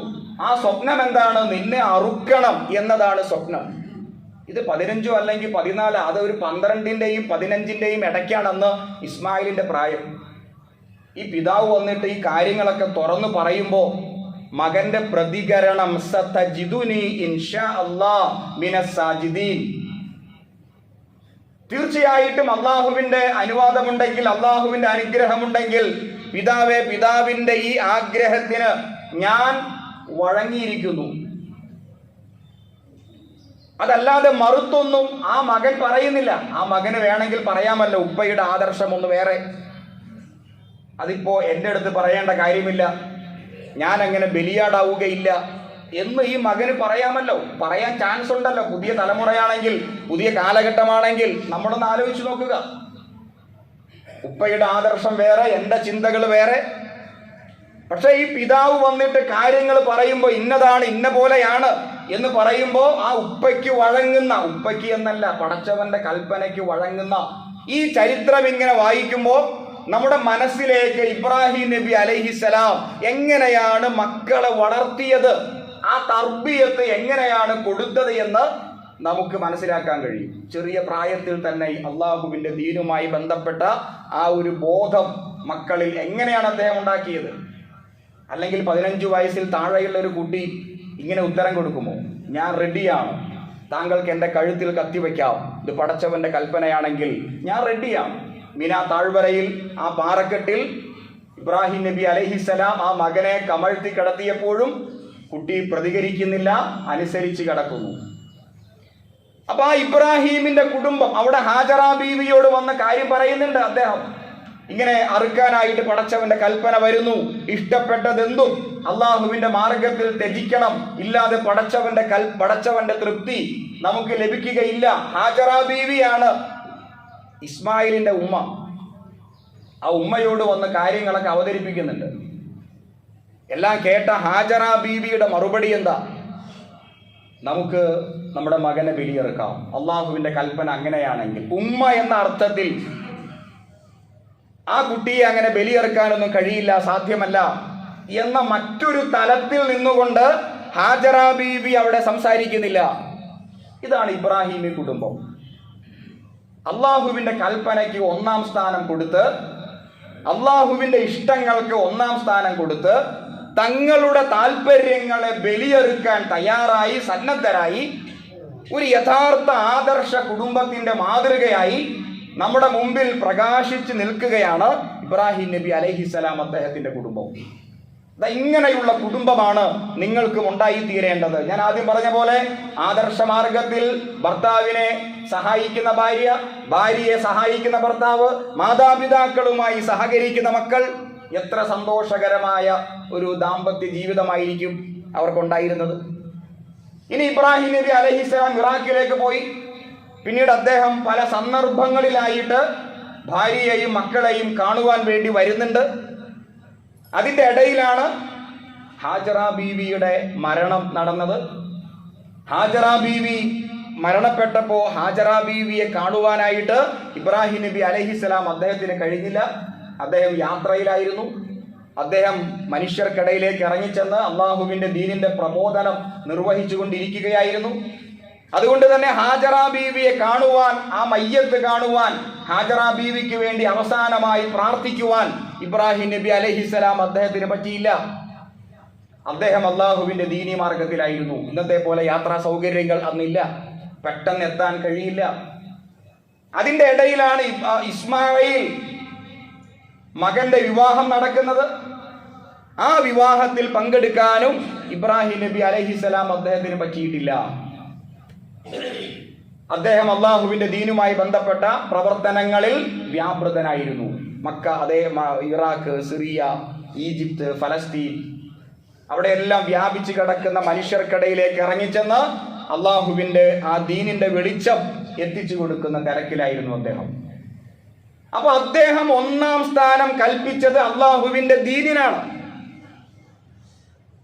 ആ സ്വപ്നം എന്താണ്? നിന്നെ അറുക്കണം എന്നതാണ് സ്വപ്നം. ഇത് 15 അല്ലെങ്കിൽ 14, അത് ഒരു 12ന്റെയും 15ന്റെയും ഇടയ്ക്കാണെന്ന് ഇസ്മായിലിന്റെ പ്രായം. ഈ പിതാവ് വന്നിട്ട് ഈ കാര്യങ്ങളൊക്കെ തുറന്നു പറയുമ്പോൾ മകന്റെ പ്രതികരണം, സതജിദുനി ഇൻഷാ അല്ലാഹ് മിനസ് സാജിദീൻ. തീർച്ചയായിട്ടും അള്ളാഹുവിന്റെ അനുവാദമുണ്ടെങ്കിൽ, അള്ളാഹുവിന്റെ അനുഗ്രഹമുണ്ടെങ്കിൽ, പിതാവേ, പിതാവിന്റെ ഈ ആഗ്രഹത്തിന് ഞാൻ വഴങ്ങിയിരിക്കുന്നു. അതല്ലാതെ മറുത്തൊന്നും ആ മകൻ പറയുന്നില്ല. ആ മകന് വേണമെങ്കിൽ പറയാമല്ലോ, ഉപ്പയുടെ ആദർശം ഒന്ന് വേറെ, അതിപ്പോ എൻ്റെ അടുത്ത് പറയേണ്ട കാര്യമില്ല, ഞാൻ അങ്ങനെ ബലിയാടാവുകയില്ല എന്ന് ഈ മകന് പറയാമല്ലോ. പറയാൻ ചാൻസ് ഉണ്ടല്ലോ. പുതിയ തലമുറയാണെങ്കിൽ, പുതിയ കാലഘട്ടമാണെങ്കിൽ നമ്മളൊന്ന് ആലോചിച്ച് നോക്കുക. ഉപ്പയുടെ ആദർശം വേറെ, എൻ്റെ ചിന്തകൾ വേറെ. പക്ഷെ ഈ പിതാവ് വന്നിട്ട് കാര്യങ്ങൾ പറയുമ്പോൾ, ഇന്നതാണ്, ഇന്ന പോലെയാണ് എന്ന് പറയുമ്പോൾ ആ ഉപ്പയ്ക്ക് വഴങ്ങുന്ന, ഉപ്പയ്ക്ക് എന്നല്ല, പടച്ചവന്റെ കൽപ്പനയ്ക്ക് വഴങ്ങുന്ന ഈ ചരിത്രം ഇങ്ങനെ വായിക്കുമ്പോൾ നമ്മുടെ മനസ്സിലേക്ക് ഇബ്രാഹിം നബി അലൈഹിസ്സലാം എങ്ങനെയാണ് മക്കളെ വളർത്തിയത്, ആ തർബിയത്ത് എങ്ങനെയാണ് കൊടുത്തത് എന്ന് നമുക്ക് മനസ്സിലാക്കാൻ കഴിയും. ചെറിയ പ്രായത്തിൽ തന്നെ അള്ളാഹുവിന്റെ ദീനുമായി ബന്ധപ്പെട്ട ആ ഒരു ബോധം മക്കളിൽ എങ്ങനെയാണ് അദ്ദേഹം ഉണ്ടാക്കിയത്? അല്ലെങ്കിൽ 15 വയസ്സിൽ താഴെയുള്ള ഒരു കുട്ടി ഇങ്ങനെ ഉത്തരം കൊടുക്കുമോ? ഞാൻ റെഡിയാണ്, താങ്കൾക്ക് എൻ്റെ കഴുത്തിൽ കത്തിവെക്കാം, ഇത് പടച്ചവന്റെ കൽപ്പനയാണെങ്കിൽ ഞാൻ റെഡിയാണ്. മിനാ താഴ്വരയിൽ ആ പാറക്കെട്ടിൽ ഇബ്രാഹിം നബി അലൈഹിസ്സലാം ആ മകനെ കമഴ്ത്തി കിടത്തിയപ്പോഴും കുട്ടി പ്രതികരിക്കുന്നില്ല, അനുസരിച്ച് കിടക്കുന്നു. അപ്പൊ ആ ഇബ്രാഹീമിന്റെ കുടുംബം അവിടെ ഹാജറ ബീവിയോട് വന്ന കാര്യം പറയുന്നുണ്ട്. അദ്ദേഹം ഇങ്ങനെ അറുക്കാനായിട്ട് പടച്ചവന്റെ കൽപ്പന വരുന്നു, ഇഷ്ടപ്പെട്ടതെന്തും അള്ളാഹുവിന്റെ മാർഗത്തിൽ ത്യജിക്കണം, ഇല്ലാതെ പടച്ചവന്റെ തൃപ്തി നമുക്ക് ലഭിക്കുകയില്ല. ഹാജറ ബീവിയാണ് ഇസ്മായിലിന്റെ ഉമ്മ. ആ ഉമ്മയോട് വന്ന് കാര്യങ്ങളൊക്കെ അവതരിപ്പിക്കുന്നുണ്ട്. എല്ലാം കേട്ട ഹാജറ ബീവിയുടെ മറുപടി എന്താ? നമുക്ക് നമ്മുടെ മകനെ ബലിയെറുക്കാം, അള്ളാഹുവിന്റെ കൽപ്പന അങ്ങനെയാണെങ്കിൽ. ഉമ്മ എന്ന അർത്ഥത്തിൽ ആ കുട്ടിയെ അങ്ങനെ ബലിയെറുക്കാനൊന്നും കഴിയില്ല, സാധ്യമല്ല എന്ന മറ്റൊരു തലത്തിൽ നിന്നുകൊണ്ട് ഹാജറ ബീവി അവിടെ സംസാരിക്കുന്നില്ല. ഇതാണ് ഇബ്രാഹിമി കുടുംബം. അള്ളാഹുവിന്റെ കൽപ്പനയ്ക്ക് 1-ാം സ്ഥാനം കൊടുത്ത്, അള്ളാഹുവിന്റെ ഇഷ്ടങ്ങൾക്ക് 1-ാം സ്ഥാനം കൊടുത്ത്, തങ്ങളുടെ താല്പര്യങ്ങളെ ബലിയെറുക്കാൻ തയ്യാറായി, സന്നദ്ധരായി, ഒരു യഥാർത്ഥ ആദർശ കുടുംബത്തിന്റെ മാതൃകയായി നമ്മുടെ മുമ്പിൽ പ്രകാശിച്ച് നിൽക്കുകയാണ് ഇബ്രാഹിം നബി അലൈഹിസ്സലാം അദ്ദേഹത്തിന്റെ കുടുംബം. ഇങ്ങനെയുള്ള കുടുംബമാണ് നിങ്ങൾക്കും ഉണ്ടായിത്തീരേണ്ടത്. ഞാൻ ആദ്യം പറഞ്ഞ പോലെ ആദർശമാർഗത്തിൽ ഭർത്താവിനെ സഹായിക്കുന്ന ഭാര്യ, ഭാര്യയെ സഹായിക്കുന്ന ഭർത്താവ്, മാതാപിതാക്കളുമായി സഹകരിക്കുന്ന മക്കൾ, എത്ര സന്തോഷകരമായ ഒരു ദാമ്പത്യ ജീവിതമായിരിക്കും അവർക്കുണ്ടായിരുന്നത്. ഇനി ഇബ്രാഹിം നബി അലൈഹിസ്സലാം ഇറാഖിലേക്ക് പോയി. പിന്നീട് അദ്ദേഹം പല സന്ദർഭങ്ങളിലായിട്ട് ഭാര്യയെയും മക്കളെയും കാണുവാൻ വേണ്ടി വരുന്നുണ്ട്. അതിൻ്റെ ഇടയിലാണ് ഹാജറ ബീവിയുടെ മരണം നടന്നത്. ഹാജറ ബീവി മരണപ്പെട്ടപ്പോൾ ഹാജറ ബീവിയെ കാണുവാനായിട്ട് ഇബ്രാഹിം നബി അലൈഹിസ്സലാം അദ്ദേഹത്തിന് കഴിഞ്ഞില്ല. അദ്ദേഹം യാത്രയിലായിരുന്നു. അദ്ദേഹം മനുഷ്യർക്കിടയിലേക്ക് ഇറങ്ങിച്ചെന്ന് അള്ളാഹുവിന്റെ ദീനിന്റെ പ്രബോധനം നിർവഹിച്ചു കൊണ്ടിരിക്കുകയായിരുന്നു. അതുകൊണ്ട് തന്നെ ഹാജറ ബീവിയെ കാണുവാൻ, ആ മയ്യത്ത് കാണുവാൻ, ഹാജറ ബീവിക്ക് വേണ്ടി അവസാനമായി പ്രാർത്ഥിക്കുവാൻ ഇബ്രാഹിം നബി അലൈഹിസ്സലാം അദ്ദേഹത്തിന് പറ്റിയില്ല. അദ്ദേഹം അള്ളാഹുവിന്റെ ദീനി മാർഗത്തിലായിരുന്നു. ഇന്നത്തെ പോലെ യാത്രാ സൗകര്യങ്ങൾ അന്നില്ല, പെട്ടെന്ന് എത്താൻ കഴിയില്ല. അതിന്റെ ഇടയിലാണ് ഇസ്മായിൽ മകന്റെ വിവാഹം നടക്കുന്നത്. ആ വിവാഹത്തിൽ പങ്കെടുക്കാനും ഇബ്രാഹിം നബി അലൈഹിസ്സലാം അദ്ദേഹത്തിന് പറ്റിയിട്ടില്ല. അദ്ദേഹം അള്ളാഹുവിന്റെ ദീനുമായി ബന്ധപ്പെട്ട പ്രവർത്തനങ്ങളിൽ വ്യാപൃതനായിരുന്നു. മക്ക, ഇറാഖ്, സിറിയ, ഈജിപ്ത്, ഫലസ്തീൻ, അവിടെയെല്ലാം വ്യാപിച്ചു കിടക്കുന്ന മനുഷ്യർക്കിടയിലേക്ക് ഇറങ്ങിച്ചെന്ന് അള്ളാഹുവിന്റെ ആ ദീനിന്റെ വെളിച്ചം എത്തിച്ചു കൊടുക്കുന്ന തിരക്കിലായിരുന്നു അദ്ദേഹം. അപ്പൊ അദ്ദേഹം ഒന്നാം സ്ഥാനം കൽപ്പിച്ചത് അള്ളാഹുവിന്റെ ദീനിനാണ്.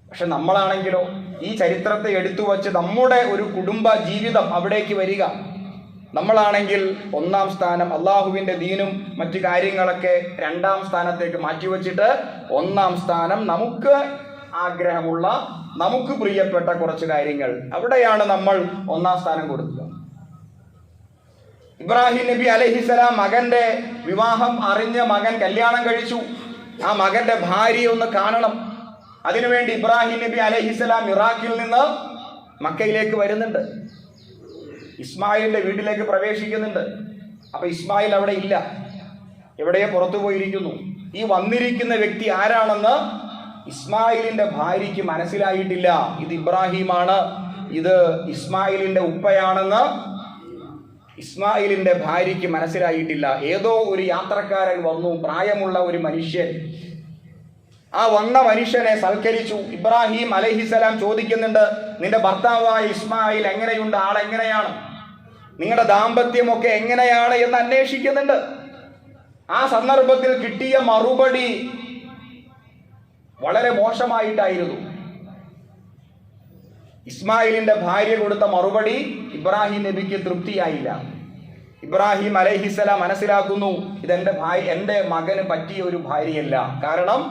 പക്ഷെ നമ്മളാണെങ്കിലോ ഈ ചരിത്രത്തെ എടുത്തു വച്ച് നമ്മുടെ ഒരു കുടുംബ ജീവിതം അവിടേക്ക് വരിക, നമ്മളാണെങ്കിൽ ഒന്നാം സ്ഥാനം അള്ളാഹുവിന്റെ ദീനും മറ്റു കാര്യങ്ങളൊക്കെ രണ്ടാം സ്ഥാനത്തേക്ക് മാറ്റിവെച്ചിട്ട് ഒന്നാം സ്ഥാനം നമുക്ക് ആഗ്രഹമുള്ള, നമുക്ക് പ്രിയപ്പെട്ട കുറച്ച് കാര്യങ്ങൾ, അവിടെയാണ് നമ്മൾ ഒന്നാം സ്ഥാനം കൊടുക്കുക. ഇബ്രാഹിം നബി അലൈഹിസ്സലാം മകന്റെ വിവാഹം അറിഞ്ഞ് മകൻ കല്യാണം കഴിച്ചു. ആ മകന്റെ ഭാര്യയെ ഒന്ന് കാണണം. അതിനുവേണ്ടി ഇബ്രാഹിം നബി അലൈഹിസ്സലാം ഇറാഖിൽ നിന്ന് മക്കയിലേക്ക് വരുന്നുണ്ട്. ഇസ്മായിലിന്റെ വീട്ടിലേക്ക് പ്രവേശിക്കുന്നുണ്ട്. അപ്പൊ ഇസ്മായിൽ അവിടെ ഇല്ല, എവിടെയോ പുറത്തു പോയിരിക്കുന്നു. ഈ വന്നിരിക്കുന്ന വ്യക്തി ആരാണെന്ന് ഇസ്മായിലിന്റെ ഭാര്യയ്ക്ക് മനസ്സിലായിട്ടില്ല. ഇത് ഇബ്രാഹിമാണ്, ഇത് ഇസ്മായിലിന്റെ ഉപ്പയാണെന്ന് ഇസ്മായിലിന്റെ ഭാര്യയ്ക്ക് മനസ്സിലായിട്ടില്ല. ഏതോ ഒരു യാത്രക്കാരൻ വന്നു, പ്രായമുള്ള ഒരു മനുഷ്യൻ. ആ വന്ന മനുഷ്യനെ സൽക്കരിച്ചു. ഇബ്രാഹിം അലൈഹിസ്സലാം ചോദിക്കുന്നുണ്ട്, നിന്റെ ഭർത്താവായ ഇസ്മായിൽ എങ്ങനെയുണ്ട്, ആളെങ്ങനെയാണ്, നിങ്ങളുടെ ദാമ്പത്യമൊക്കെ എങ്ങനെയാണ് എന്ന് അന്വേഷിക്കുന്നുണ്ട്. ആ സന്ദർഭത്തിൽ കിട്ടിയ മറുപടി വളരെ മോശമായിട്ടായിരുന്നു. ഇസ്മായിലിന്റെ ഭാര്യ കൊടുത്ത മറുപടി ഇബ്രാഹിം നബിക്ക് തൃപ്തിയായില്ല. ഇബ്രാഹിം അലൈഹിസ്സലാം മനസ്സിലാക്കുന്നു, എൻ്റെ മകന് പറ്റിയ ഒരു ഭാര്യയല്ല. കാരണം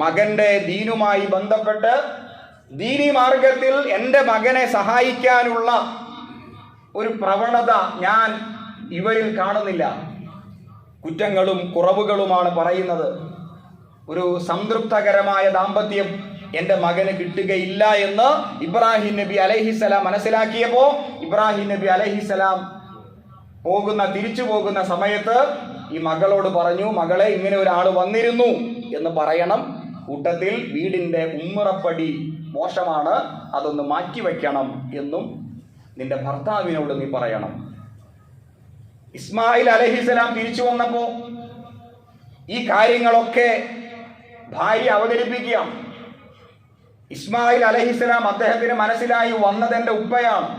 മകന്റെ ദീനുമായി ബന്ധപ്പെട്ട് ദീനി മാർഗത്തിൽ എൻ്റെ മകനെ സഹായിക്കാനുള്ള ഒരു പ്രവണത ഞാൻ ഇവരിൽ കാണുന്നില്ല. കുറ്റങ്ങളും കുറവുകളുമാണ് പറയുന്നത്. ഒരു സംതൃപ്തകരമായ ദാമ്പത്യം എൻ്റെ മകന് കിട്ടുകയില്ല എന്ന് ഇബ്രാഹിം നബി അലൈഹിസ്സലാം മനസ്സിലാക്കിയപ്പോ ഇബ്രാഹിം നബി അലൈഹിസ്സലാം തിരിച്ചു പോകുന്ന സമയത്ത് ഈ മകളോട് പറഞ്ഞു, മകളെ, ഇങ്ങനെ ഒരാൾ വന്നിരുന്നു എന്ന് പറയണം. കൂട്ടത്തിൽ വീടിന്റെ ഉമ്മറപ്പടി മോശമാണ്, അതൊന്ന് മാറ്റിവെക്കണം എന്നും നിന്റെ ഭർത്താവിനോട് നീ പറയണം. ഇസ്മായിൽ അലൈഹിസ്സലാം തിരിച്ചു വന്നപ്പോ ഈ കാര്യങ്ങളൊക്കെ ഭാര്യ അവതരിപ്പിക്കുകയാണ്. ഇസ്മായിൽ അലൈഹിസ്സലാം അദ്ദേഹത്തിന് മനസ്സിലായി, വന്നത് എൻ്റെ ഉപ്പയാണ്,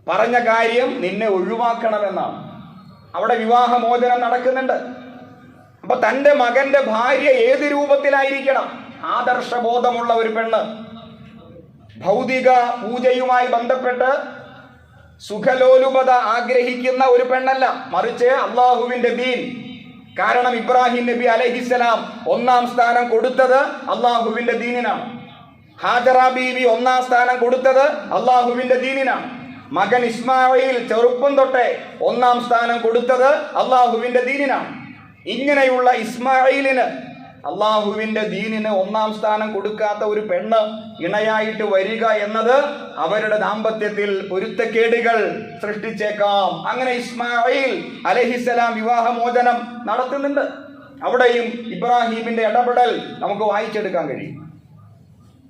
പറഞ്ഞ കാര്യം നിന്നെ ഒഴിവാക്കണമെന്നാണ്. അവിടെ വിവാഹമോചനം നടക്കുന്നുണ്ട്. അപ്പൊ തൻ്റെ മകന്റെ ഭാര്യ ഏത് രൂപത്തിലായിരിക്കണം? ആദർശബോധമുള്ള ഒരു പെണ്ണ്, ഭൗതിക പൂജയുമായി ബന്ധപ്പെട്ട് സുഖലോലുപത ആഗ്രഹിക്കുന്ന ഒരു പെണ്ണല്ല, മറിച്ച് അള്ളാഹുവിന്റെ ദീൻ. കാരണം ഇബ്രാഹിം നബി അലൈഹിസ്സലാം ഒന്നാം സ്ഥാനം കൊടുത്തത് അള്ളാഹുവിന്റെ ദീനിനാണ്. ഹാജറ ബീവി ഒന്നാം സ്ഥാനം കൊടുത്തത് അള്ളാഹുവിന്റെ ദീനിനാണ്. മകൻ ഇസ്മായിൽ ചെറുപ്പം തൊട്ടേ ഒന്നാം സ്ഥാനം കൊടുത്തത് അള്ളാഹുവിന്റെ ദീനിനാണ്. ഇങ്ങനെയുള്ള ഇസ്മായിലിന്, അള്ളാഹുവിന്റെ ദീനിന് ഒന്നാം സ്ഥാനം കൊടുക്കാത്ത ഒരു പെണ്ണ് ഇണയായിട്ട് വരിക എന്നത് അവരുടെ ദാമ്പത്യത്തിൽ പൊരുത്തക്കേടുകൾ സൃഷ്ടിച്ചേക്കാം. അങ്ങനെ ഇസ്മായിൽ അലൈഹിസ്സലാം വിവാഹമോചനം നടത്തുന്നുണ്ട്. അവിടെയും ഇബ്രാഹിമിന്റെ ഇടപെടൽ നമുക്ക് വായിച്ചെടുക്കാൻ കഴിയും.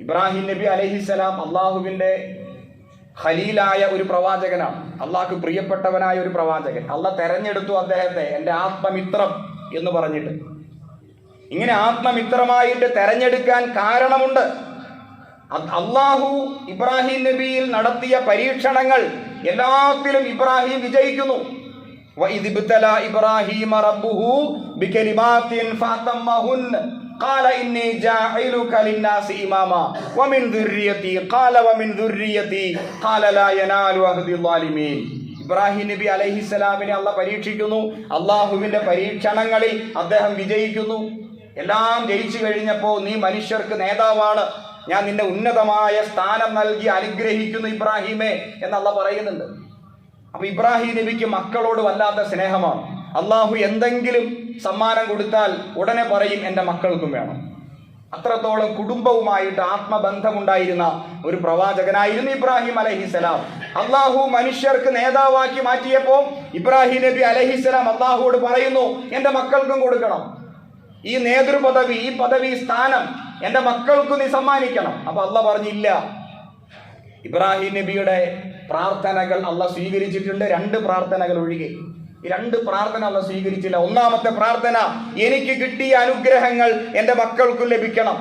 ഇബ്രാഹിം നബി അലൈഹിസ്സലാം അള്ളാഹുവിന്റെ ഖലീലായ ഒരു പ്രവാചകനാണ്, അള്ളാഹ്ക്ക് പ്രിയപ്പെട്ടവനായ ഒരു പ്രവാചകൻ. അള്ളാഹ് തെരഞ്ഞെടുത്തു അദ്ദേഹത്തെ എൻ്റെ ആത്മമിത്രം എന്ന് പറഞ്ഞിട്ട്. ഇങ്ങനെ ആത്മമിത്രമായിട്ട് തെരഞ്ഞെടുക്കാൻ കാരണമുണ്ട്. അള്ളാഹു ഇബ്രാഹിം നബിയിൽ നടത്തിയ പരീക്ഷണങ്ങൾ എല്ലാത്തിലും ഇബ്രാഹിം വിജയിക്കുന്നു. വഇദ് ഇബ്തലാ ഇബ്രാഹീമ റബ്ബുഹു ബികലിമാത്തിൻ ഫഅതമ്മഹുൻ ഖാല ഇന്നി ജാഇലുക ലിന്നാസി ഇമാമാ വമിൻ ദുർരിയതി ഖാല വമിൻ ദുർരിയതി ഖാല ലാ യനാലു അഹ്ദിൽ ളാലിമീൻ. ഇബ്രാഹിം നബി അലൈഹിസ്സലാമിനെ അള്ളാഹ് പരീക്ഷിക്കുന്നു. അള്ളാഹുവിന്റെ പരീക്ഷണങ്ങളിൽ അദ്ദേഹം വിജയിക്കുന്നു. എല്ലാം ജയിച്ചു കഴിഞ്ഞപ്പോൾ നീ മനുഷ്യർക്ക് നേതാവാണ്, ഞാൻ നിന്നെ ഉന്നതമായ സ്ഥാനം നൽകി അനുഗ്രഹിക്കുന്നു ഇബ്രാഹിമേ എന്നല്ല പറയുന്നുണ്ട്. അപ്പൊ ഇബ്രാഹിം നബിക്ക് മക്കളോട് വല്ലാത്ത സ്നേഹമാണ്. അള്ളാഹു എന്തെങ്കിലും സമ്മാനം കൊടുത്താൽ ഉടനെ പറയും എൻ്റെ മക്കൾക്കും വേണം. അത്രത്തോളം കുടുംബവുമായിട്ട് ആത്മബന്ധമുണ്ടായിരുന്ന ഒരു പ്രവാചകനായിരുന്നു ഇബ്രാഹിം അലൈഹിസ്സലാം. അള്ളാഹു മനുഷ്യർക്ക് നേതാവാക്കി മാറ്റിയപ്പോൾ ഇബ്രാഹിം നബി അലൈഹിസ്സലാം അള്ളാഹുവോട് പറയുന്നു, എൻ്റെ മക്കൾക്കും കൊടുക്കണം. ഈ നേതൃപദവി, ഈ പദവി, സ്ഥാനം എൻ്റെ മക്കൾക്ക് നീ സമ്മാനിക്കണം. അപ്പൊ അള്ളാഹ് പറഞ്ഞില്ല. ഇബ്രാഹിം നബിയുടെ പ്രാർത്ഥനകൾ അള്ളാഹ് സ്വീകരിച്ചിട്ടുണ്ട്, 2 പ്രാർത്ഥനകൾ ഒഴികെ. ഈ 2 പ്രാർത്ഥന അള്ളാഹ് സ്വീകരിച്ചില്ല. ഒന്നാമത്തെ പ്രാർത്ഥന, എനിക്ക് കിട്ടിയ അനുഗ്രഹങ്ങൾ എൻ്റെ മക്കൾക്കും ലഭിക്കണം.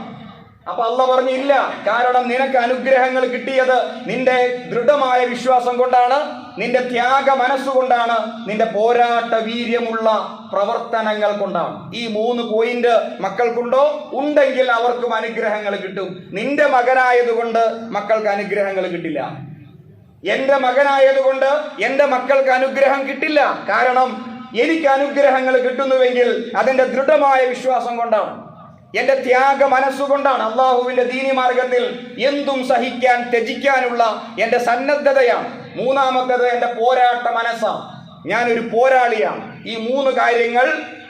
അപ്പൊ അള്ളാഹ് പറഞ്ഞില്ല. കാരണം നിനക്ക് അനുഗ്രഹങ്ങൾ കിട്ടിയത് നിന്റെ ദൃഢമായ വിശ്വാസം കൊണ്ടാണ്, നിന്റെ ത്യാഗ മനസ്സുകൊണ്ടാണ്, നിന്റെ പോരാട്ട വീര്യമുള്ള പ്രവർത്തനങ്ങൾ കൊണ്ടാണ്. ഈ 3 പോയിന്റ് മക്കൾക്കുണ്ടോ? ഉണ്ടെങ്കിൽ അവർക്കും അനുഗ്രഹങ്ങൾ കിട്ടും. നിന്റെ മകനായതുകൊണ്ട് മക്കൾക്ക് അനുഗ്രഹങ്ങൾ കിട്ടില്ല. എന്റെ മകനായതുകൊണ്ട് എന്റെ മക്കൾക്ക് അനുഗ്രഹം കിട്ടില്ല. കാരണം എനിക്ക് അനുഗ്രഹങ്ങൾ കിട്ടുന്നുവെങ്കിൽ അതിന്റെ ദൃഢമായ വിശ്വാസം കൊണ്ടാണ്, എന്റെ ത്യാഗ മനസ്സുകൊണ്ടാണ്. അള്ളാഹുവിന്റെ ദീനി മാർഗത്തിൽ എന്തും സഹിക്കാൻ, ത്യജിക്കാനുള്ള എന്റെ സന്നദ്ധതയാണ്. മൂന്നാമത്തേത് എന്റെ പോരാട്ട മനസ്സാണ്. ഞാനൊരു പോരാളിയാണ്. ഈ 3 കാര്യങ്ങൾ